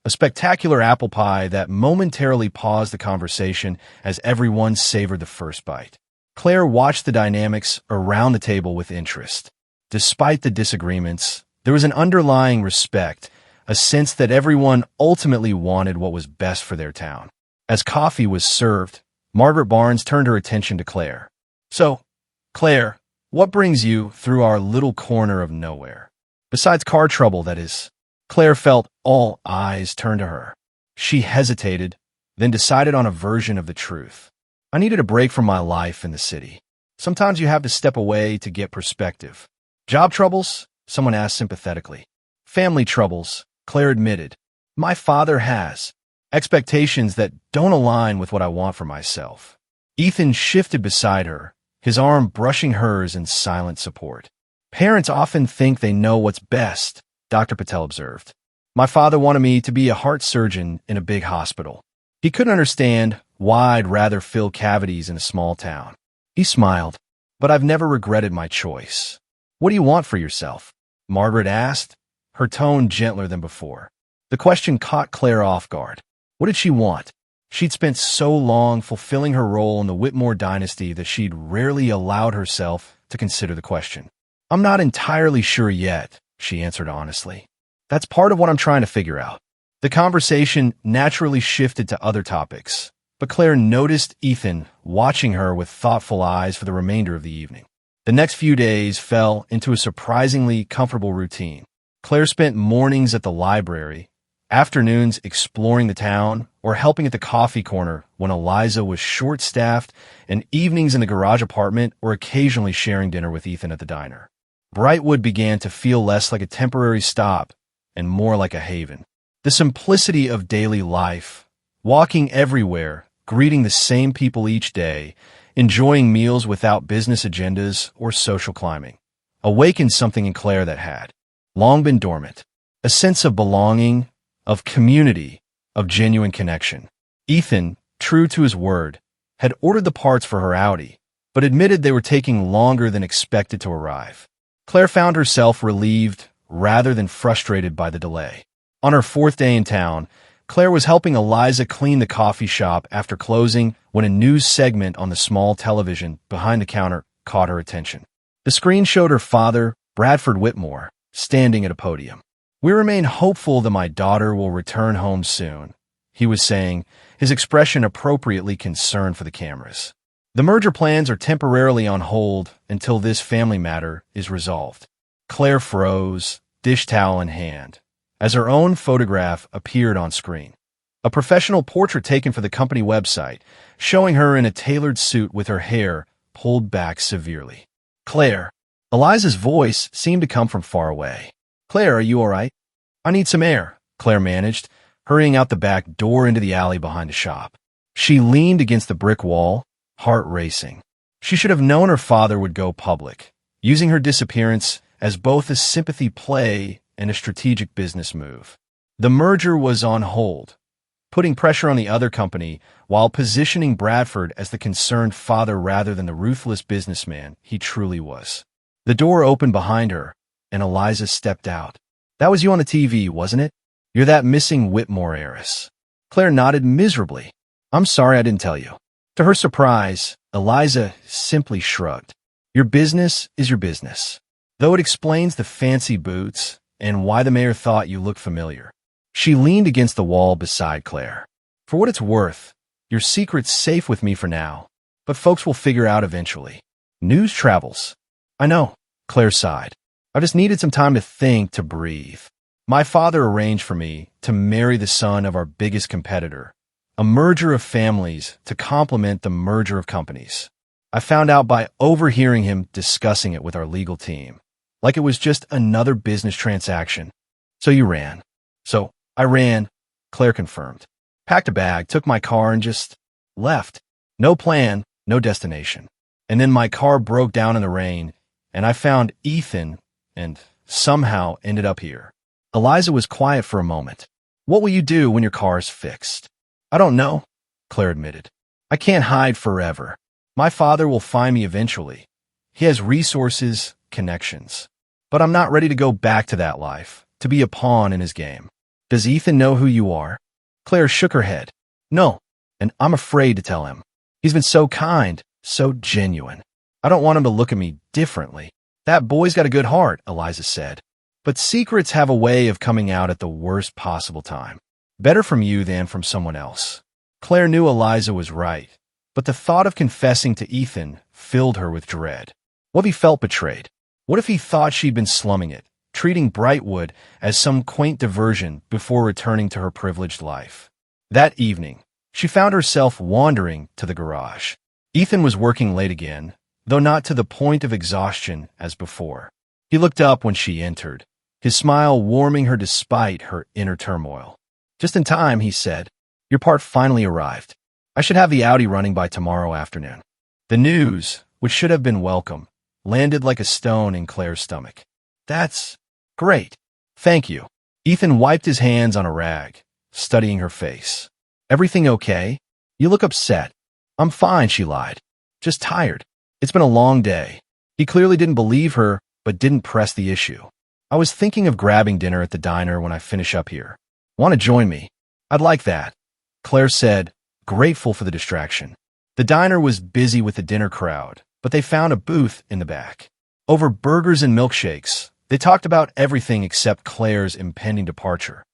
a spectacular apple pie that momentarily paused the conversation as everyone savored the first bite. Claire watched the dynamics around the table with interest. Despite the disagreements, there was an underlying respect, a sense that everyone ultimately wanted what was best for their town. As coffee was served, Margaret Barnes turned her attention to Claire. "So, Claire, what brings you through our little corner of nowhere? Besides car trouble, that is." Claire felt all eyes turn to her. She hesitated, then decided on a version of the truth. I needed a break from my life in the city. Sometimes you have to step away to get perspective. Job troubles? Someone asked sympathetically. Family troubles, Claire admitted. My father has expectations that don't align with what I want for myself. Ethan shifted beside her, his arm brushing hers in silent support. Parents often think they know what's best, Dr. Patel observed. My father wanted me to be a heart surgeon in a big hospital. He couldn't understand why I'd rather fill cavities in a small town. He smiled, but I've never regretted my choice. What do you want for yourself? Margaret asked, her tone gentler than before. The question caught Claire off guard. What did she want? She'd spent so long fulfilling her role in the Whitmore dynasty that she'd rarely allowed herself to consider the question. I'm not entirely sure yet, she answered honestly. That's part of what I'm trying to figure out. The conversation naturally shifted to other topics, but Claire noticed Ethan watching her with thoughtful eyes for the remainder of the evening. The next few days fell into a surprisingly comfortable routine. Claire spent mornings at the library, afternoons exploring the town, or helping at the coffee corner when Eliza was short-staffed, and evenings in the garage apartment or occasionally sharing dinner with Ethan at the diner. Brightwood began to feel less like a temporary stop and more like a haven. The simplicity of daily life, walking everywhere, greeting the same people each day, enjoying meals without business agendas or social climbing, awakened something in Claire that had long been dormant, a sense of belonging, of community, of genuine connection. Ethan, true to his word, had ordered the parts for her Audi, but admitted they were taking longer than expected to arrive. Claire found herself relieved rather than frustrated by the delay. On her fourth day in town, Claire was helping Eliza clean the coffee shop after closing when a news segment on the small television behind the counter caught her attention. The screen showed her father, Bradford Whitmore, standing at a podium. We remain hopeful that my daughter will return home soon, he was saying, his expression appropriately concerned for the cameras. The merger plans are temporarily on hold until this family matter is resolved. Claire froze, dish towel in hand, as her own photograph appeared on screen. A professional portrait taken for the company website, showing her in a tailored suit with her hair pulled back severely. Claire. Eliza's voice seemed to come from far away. Claire, are you all right? I need some air, Claire managed, hurrying out the back door into the alley behind the shop. She leaned against the brick wall, heart racing. She should have known her father would go public, using her disappearance as both a sympathy play and a strategic business move. The merger was on hold, putting pressure on the other company while positioning Bradford as the concerned father rather than the ruthless businessman he truly was. The door opened behind her, and Eliza stepped out. That was you on the TV, wasn't it? You're that missing Whitmore heiress. Claire nodded miserably. I'm sorry I didn't tell you. To her surprise, Eliza simply shrugged. Your business is your business. Though it explains the fancy boots and why the mayor thought you looked familiar. She leaned against the wall beside Claire. For what it's worth, your secret's safe with me for now, but folks will figure out eventually. News travels. I know, Claire sighed. I just needed some time to think, to breathe. My father arranged for me to marry the son of our biggest competitor, a merger of families to complement the merger of companies. I found out by overhearing him discussing it with our legal team, like it was just another business transaction. So you ran. So I ran, Claire confirmed. Packed a bag, took my car, and just left. No plan, no destination. And then my car broke down in the rain, and I found Ethan and somehow ended up here. Eliza was quiet for a moment. What will you do when your car is fixed? I don't know, Claire admitted. I can't hide forever. My father will find me eventually. He has resources, connections. But I'm not ready to go back to that life, to be a pawn in his game. Does Ethan know who you are? Claire shook her head. No, and I'm afraid to tell him. He's been so kind, so genuine. I don't want him to look at me differently. That boy's got a good heart, Eliza said. But secrets have a way of coming out at the worst possible time. Better from you than from someone else. Claire knew Eliza was right, but the thought of confessing to Ethan filled her with dread. What if he felt betrayed? What if he thought she'd been slumming it, treating Brightwood as some quaint diversion before returning to her privileged life. That evening, she found herself wandering to the garage. Ethan was working late again, though not to the point of exhaustion as before. He looked up when she entered, his smile warming her despite her inner turmoil. "Just in time," he said. "Your part finally arrived. I should have the Audi running by tomorrow afternoon." The news, which should have been welcome, landed like a stone in Claire's stomach. "That's great. Thank you." Ethan wiped his hands on a rag, studying her face. "Everything okay? You look upset." "I'm fine," she lied. "Just tired. It's been a long day." He clearly didn't believe her, but didn't press the issue. "I was thinking of grabbing dinner at the diner when I finish up here. Want to join me?" "I'd like that," Claire said, grateful for the distraction. The diner was busy with the dinner crowd, but they found a booth in the back. Over burgers and milkshakes, they talked about everything except Claire's impending departure,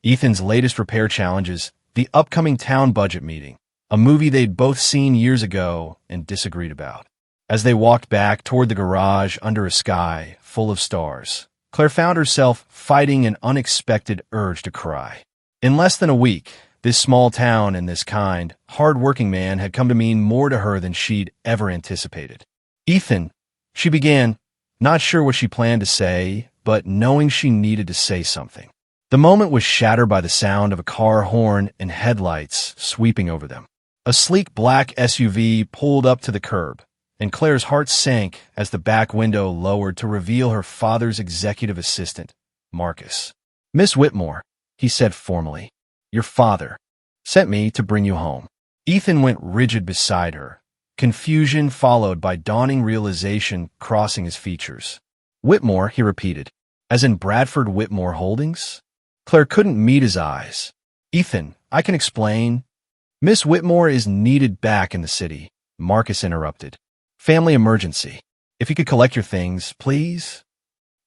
Ethan's latest repair challenges, the upcoming town budget meeting, a movie they'd both seen years ago and disagreed about. As they walked back toward the garage under a sky full of stars, Claire found herself fighting an unexpected urge to cry. In less than a week, this small town and this kind, hard-working man had come to mean more to her than she'd ever anticipated. "Ethan," she began, not sure what she planned to say, but knowing she needed to say something. The moment was shattered by the sound of a car horn and headlights sweeping over them. A sleek black SUV pulled up to the curb, and Claire's heart sank as the back window lowered to reveal her father's executive assistant, Marcus. "Miss Whitmore," he said formally, "your father sent me to bring you home." Ethan went rigid beside her, confusion followed by dawning realization crossing his features. "Whitmore," he repeated, "as in Bradford Whitmore Holdings?" Claire couldn't meet his eyes. "Ethan, I can explain." "Miss Whitmore is needed back in the city," Marcus interrupted. "Family emergency. If you could collect your things, please."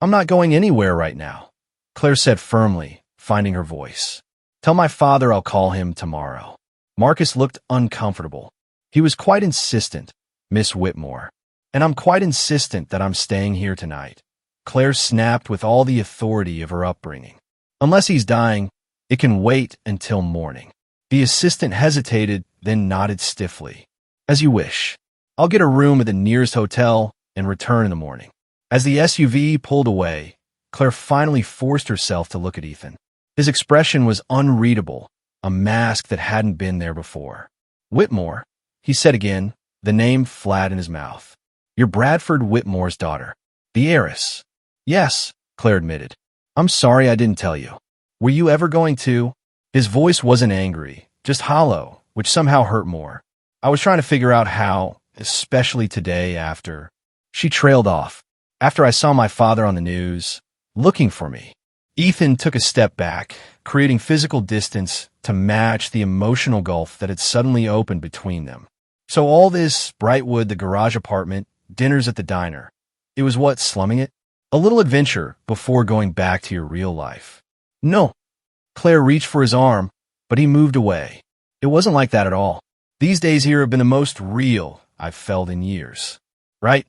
"I'm not going anywhere right now," Claire said firmly, finding her voice. "Tell my father I'll call him tomorrow." Marcus looked uncomfortable. He was quite insistent, "Miss Whitmore. And I'm quite insistent that I'm staying here tonight." Claire snapped with all the authority of her upbringing. "Unless he's dying, it can wait until morning." The assistant hesitated, then nodded stiffly. "As you wish. I'll get a room at the nearest hotel and return in the morning." As the SUV pulled away, Claire finally forced herself to look at Ethan. His expression was unreadable, a mask that hadn't been there before. "Whitmore," he said again, the name flat in his mouth. "You're Bradford Whitmore's daughter, the heiress." "Yes," Claire admitted. "I'm sorry I didn't tell you. Were you ever going to?" His voice wasn't angry, just hollow, which somehow hurt more. "I was trying to figure out how, especially today after." She trailed off. "After I saw my father on the news, looking for me." Ethan took a step back, creating physical distance to match the emotional gulf that had suddenly opened between them. So all this, Brightwood, the garage apartment, dinners at the diner, it was what, slumming it? A little adventure before going back to your real life. "No." Claire reached for his arm, but he moved away. "It wasn't like that at all. These days here have been the most real I've felt in years." "Right?"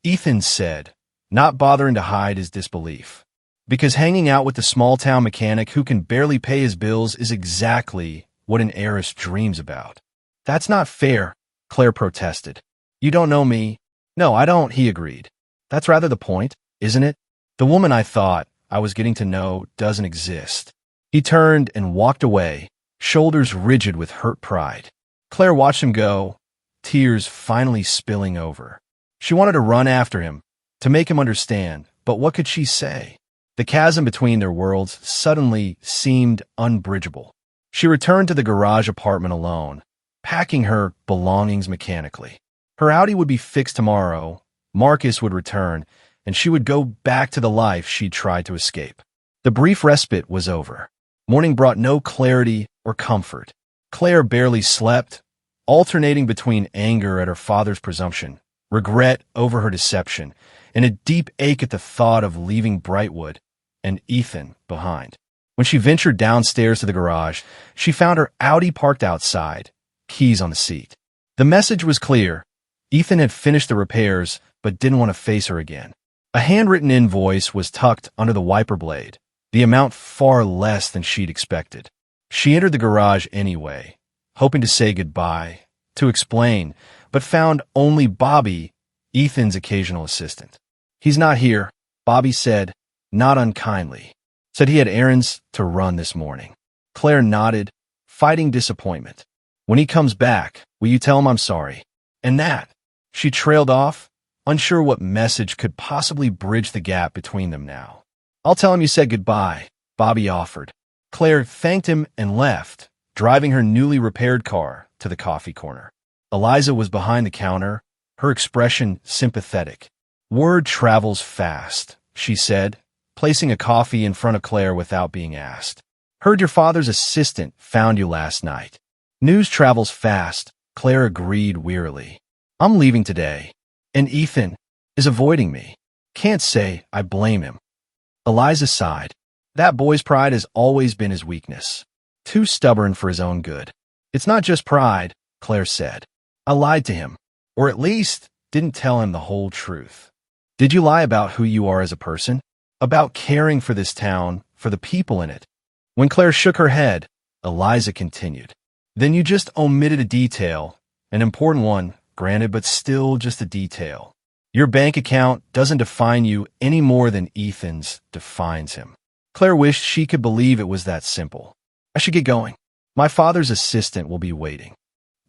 Ethan said, not bothering to hide his disbelief. "Because hanging out with the small-town mechanic who can barely pay his bills is exactly what an heiress dreams about." "That's not fair," Claire protested. "You don't know me." "No, I don't," he agreed. "That's rather the point, isn't it? The woman I thought I was getting to know doesn't exist." He turned and walked away, shoulders rigid with hurt pride. Claire watched him go, tears finally spilling over. She wanted to run after him, to make him understand, but what could she say? The chasm between their worlds suddenly seemed unbridgeable. She returned to the garage apartment alone, packing her belongings mechanically. Her Audi would be fixed tomorrow, Marcus would return, and she would go back to the life she'd tried to escape. The brief respite was over. Morning brought no clarity or comfort. Claire barely slept, alternating between anger at her father's presumption, regret over her deception, and a deep ache at the thought of leaving Brightwood and Ethan behind. When she ventured downstairs to the garage, she found her Audi parked outside, keys on the seat. The message was clear. Ethan had finished the repairs, but didn't want to face her again. A handwritten invoice was tucked under the wiper blade, the amount far less than she'd expected. She entered the garage anyway, hoping to say goodbye, to explain, but found only Bobby, Ethan's occasional assistant. "He's not here," Bobby said, not unkindly. "Said he had errands to run this morning." Claire nodded, fighting disappointment. "When he comes back, will you tell him I'm sorry?" And that. She trailed off, unsure what message could possibly bridge the gap between them now. "I'll tell him you said goodbye," Bobby offered. Claire thanked him and left, driving her newly repaired car to the coffee corner. Eliza was behind the counter, her expression sympathetic. "Word travels fast," she said, placing a coffee in front of Claire without being asked. "Heard your father's assistant found you last night." "News travels fast," Claire agreed wearily. "I'm leaving today, and Ethan is avoiding me. Can't say I blame him." Eliza sighed. That boy's pride has always been his weakness. Too stubborn for his own good. "It's not just pride," Claire said. "I lied to him, or at least didn't tell him the whole truth." "Did you lie about who you are as a person? About caring for this town, for the people in it?" When Claire shook her head, Eliza continued. "Then you just omitted a detail, an important one, granted, but still just a detail. Your bank account doesn't define you any more than Ethan's defines him." Claire wished she could believe it was that simple. "I should get going. My father's assistant will be waiting."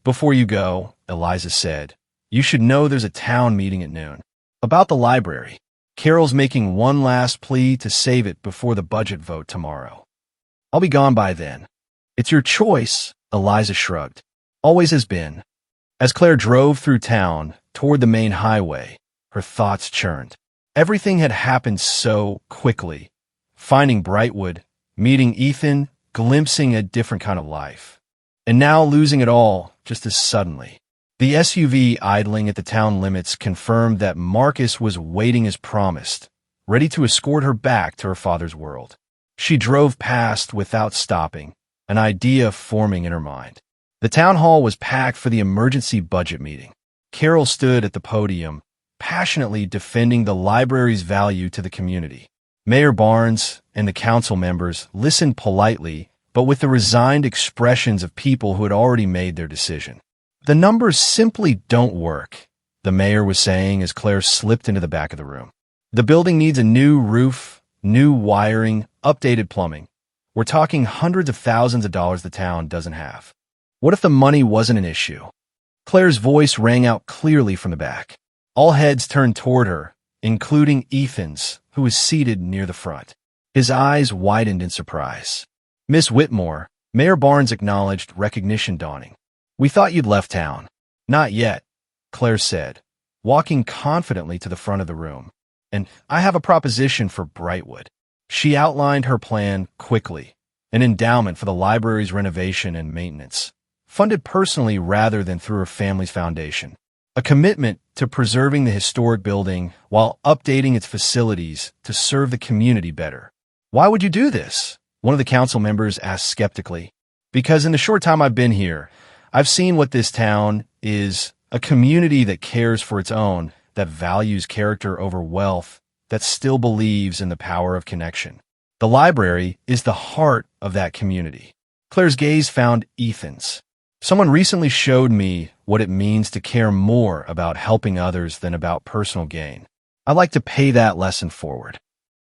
"Before you go," Eliza said, "you should know there's a town meeting at noon. About the library. Carol's making one last plea to save it before the budget vote tomorrow. I'll be gone by then." "It's your choice," Eliza shrugged. "Always has been." As Claire drove through town, toward the main highway, her thoughts churned. Everything had happened so quickly. Finding Brightwood, meeting Ethan, glimpsing a different kind of life. And now losing it all just as suddenly. The SUV idling at the town limits confirmed that Marcus was waiting as promised, ready to escort her back to her father's world. She drove past without stopping, an idea forming in her mind. The town hall was packed for the emergency budget meeting. Carol stood at the podium, passionately defending the library's value to the community. Mayor Barnes and the council members listened politely, but with the resigned expressions of people who had already made their decision. "The numbers simply don't work," the mayor was saying as Claire slipped into the back of the room. "The building needs a new roof, new wiring, updated plumbing. We're talking hundreds of thousands of dollars the town doesn't have. What if the money wasn't an issue?" Claire's voice rang out clearly from the back. All heads turned toward her, including Ethan's, who was seated near the front. His eyes widened in surprise. "Miss Whitmore," Mayor Barnes acknowledged, recognition dawning. "We thought you'd left town." "Not yet," Claire said, walking confidently to the front of the room. "And I have a proposition for Brightwood." She outlined her plan quickly, an endowment for the library's renovation and maintenance, funded personally rather than through her family's foundation. A commitment to preserving the historic building while updating its facilities to serve the community better. "Why would you do this?" one of the council members asked skeptically. "Because in the short time I've been here, I've seen what this town is, a community that cares for its own, that values character over wealth, that still believes in the power of connection. The library is the heart of that community." Claire's gaze found Ethan's. "Someone recently showed me what it means to care more about helping others than about personal gain. I'd like to pay that lesson forward."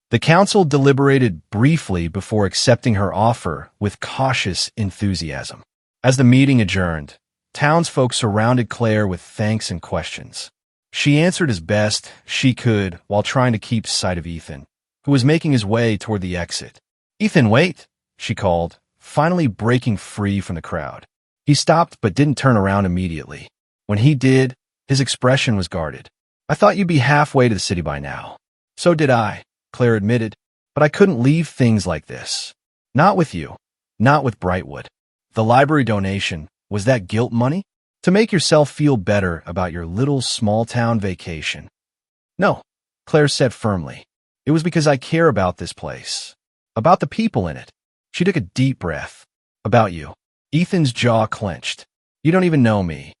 The council deliberated briefly before accepting her offer with cautious enthusiasm. As the meeting adjourned, townsfolk surrounded Claire with thanks and questions. She answered as best she could while trying to keep sight of Ethan, who was making his way toward the exit. "Ethan, wait," she called, finally breaking free from the crowd. He stopped but didn't turn around immediately. When he did, his expression was guarded. "I thought you'd be halfway to the city by now." "So did I," Claire admitted, "but I couldn't leave things like this. Not with you. Not with Brightwood." The library donation, was that guilt money? To make yourself feel better about your little small-town vacation? "No," Claire said firmly. "It was because I care about this place. About the people in it." She took a deep breath. "About you." Ethan's jaw clenched. "You don't even know me.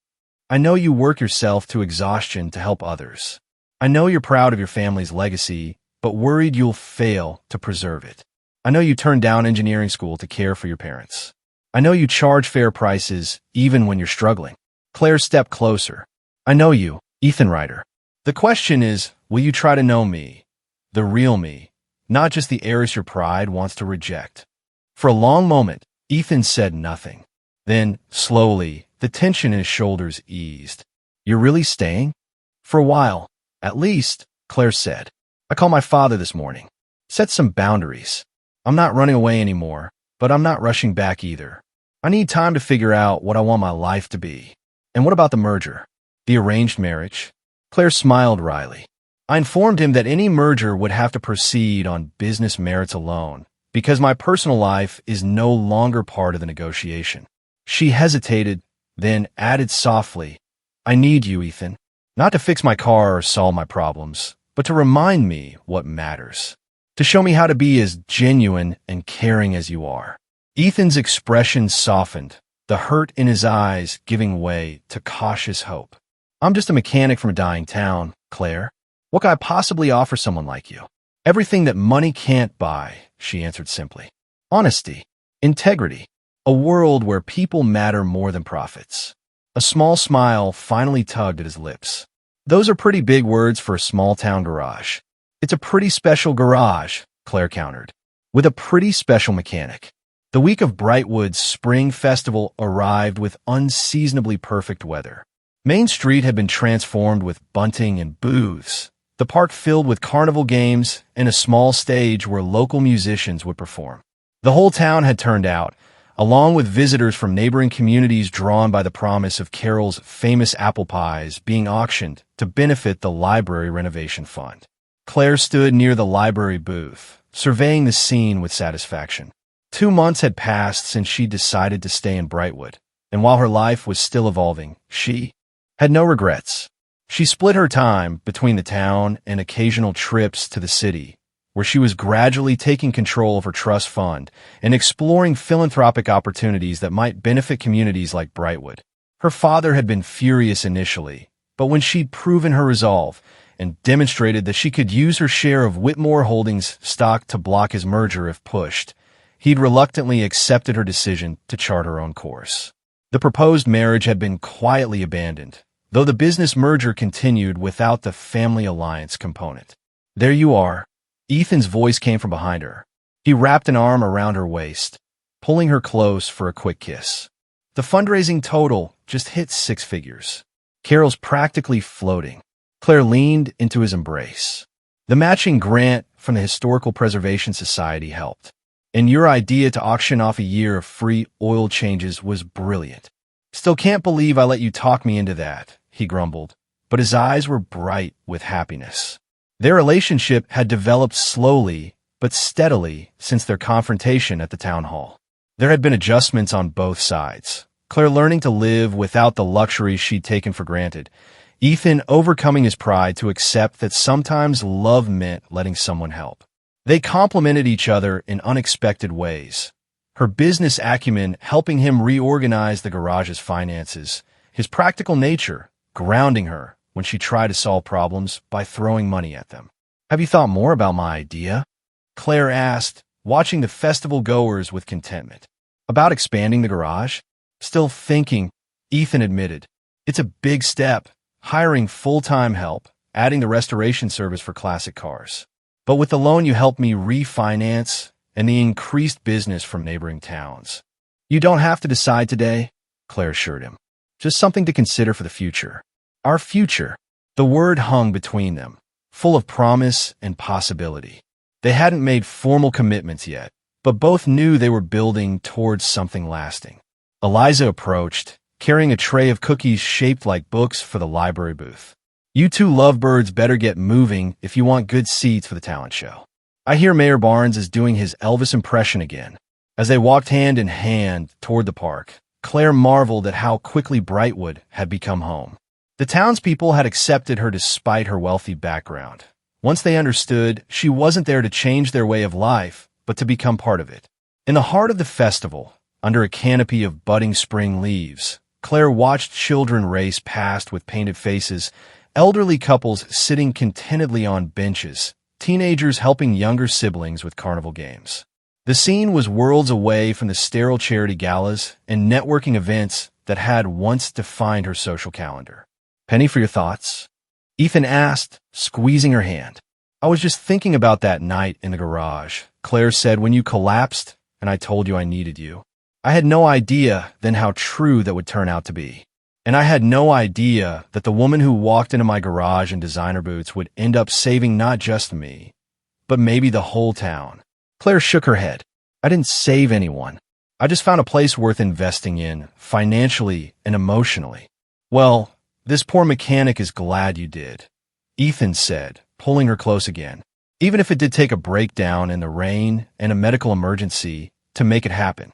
I know you work yourself to exhaustion to help others. I know you're proud of your family's legacy, but worried you'll fail to preserve it. I know you turned down engineering school to care for your parents. I know you charge fair prices even when you're struggling. Claire stepped closer. I know you, Ethan Ryder. The question is, will you try to know me, the real me, not just the heiress your pride wants to reject? For a long moment, Ethan said nothing. Then, slowly, the tension in his shoulders eased. You're really staying? For a while, at least, Claire said. I called my father this morning. Set some boundaries. I'm not running away anymore, but I'm not rushing back either. I need time to figure out what I want my life to be. And what about the merger? The arranged marriage? Claire smiled wryly. I informed him that any merger would have to proceed on business merits alone, because my personal life is no longer part of the negotiation. She hesitated, then added softly, I need you, Ethan, not to fix my car or solve my problems, but to remind me what matters, to show me how to be as genuine and caring as you are. Ethan's expression softened, the hurt in his eyes giving way to cautious hope. I'm just a mechanic from a dying town, Claire. What could I possibly offer someone like you? Everything that money can't buy, she answered simply. Honesty, integrity, a world where people matter more than profits. A small smile finally tugged at his lips. Those are pretty big words for a small-town garage. It's a pretty special garage, Claire countered, with a pretty special mechanic. The week of Brightwood's spring festival arrived with unseasonably perfect weather. Main Street had been transformed with bunting and booths, the park filled with carnival games, and a small stage where local musicians would perform. The whole town had turned out, along with visitors from neighboring communities drawn by the promise of Carol's famous apple pies being auctioned to benefit the library renovation fund. Claire stood near the library booth, surveying the scene with satisfaction. 2 months had passed since she decided to stay in Brightwood, and while her life was still evolving, she had no regrets. She split her time between the town and occasional trips to the city, where she was gradually taking control of her trust fund and exploring philanthropic opportunities that might benefit communities like Brightwood. Her father had been furious initially, but when she'd proven her resolve and demonstrated that she could use her share of Whitmore Holdings stock to block his merger if pushed, he'd reluctantly accepted her decision to chart her own course. The proposed marriage had been quietly abandoned, though the business merger continued without the family alliance component. There you are. Ethan's voice came from behind her. He wrapped an arm around her waist, pulling her close for a quick kiss. The fundraising total just hit 6 figures. Carol's practically floating. Claire leaned into his embrace. The matching grant from the Historical Preservation Society helped. And your idea to auction off a year of free oil changes was brilliant. Still can't believe I let you talk me into that, he grumbled, but his eyes were bright with happiness. Their relationship had developed slowly but steadily since their confrontation at the town hall. There had been adjustments on both sides, Claire learning to live without the luxuries she'd taken for granted, Ethan overcoming his pride to accept that sometimes love meant letting someone help. They complemented each other in unexpected ways. Her business acumen helping him reorganize the garage's finances, his practical nature grounding her when she tried to solve problems by throwing money at them. Have you thought more about my idea? Claire asked, watching the festival goers with contentment. About expanding the garage? Still thinking, Ethan admitted. It's a big step, hiring full-time help, adding the restoration service for classic cars. But with the loan you helped me refinance and the increased business from neighboring towns. You don't have to decide today, Claire assured him. Just something to consider for the future. Our future. The word hung between them, full of promise and possibility. They hadn't made formal commitments yet, but both knew they were building towards something lasting. Eliza approached, carrying a tray of cookies shaped like books for the library booth. You two lovebirds better get moving if you want good seats for the talent show. I hear Mayor Barnes is doing his Elvis impression again. As they walked hand in hand toward the park, Claire marveled at how quickly Brightwood had become home. The townspeople had accepted her despite her wealthy background. Once they understood, she wasn't there to change their way of life, but to become part of it. In the heart of the festival, under a canopy of budding spring leaves, Claire watched children race past with painted faces, elderly couples sitting contentedly on benches, teenagers helping younger siblings with carnival games. The scene was worlds away from the sterile charity galas and networking events that had once defined her social calendar. Penny, for your thoughts? Ethan asked, squeezing her hand. I was just thinking about that night in the garage, Claire said, when you collapsed and I told you I needed you. I had no idea then how true that would turn out to be. And I had no idea that the woman who walked into my garage in designer boots would end up saving not just me, but maybe the whole town. Claire shook her head. I didn't save anyone. I just found a place worth investing in, financially and emotionally. Well, this poor mechanic is glad you did, Ethan said, pulling her close again, even if it did take a breakdown in the rain and a medical emergency to make it happen.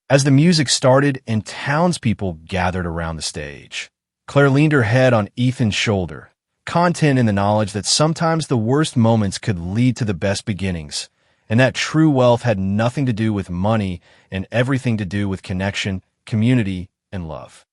As the music started and townspeople gathered around the stage, Claire leaned her head on Ethan's shoulder, content in the knowledge that sometimes the worst moments could lead to the best beginnings, and that true wealth had nothing to do with money and everything to do with connection, community, and love.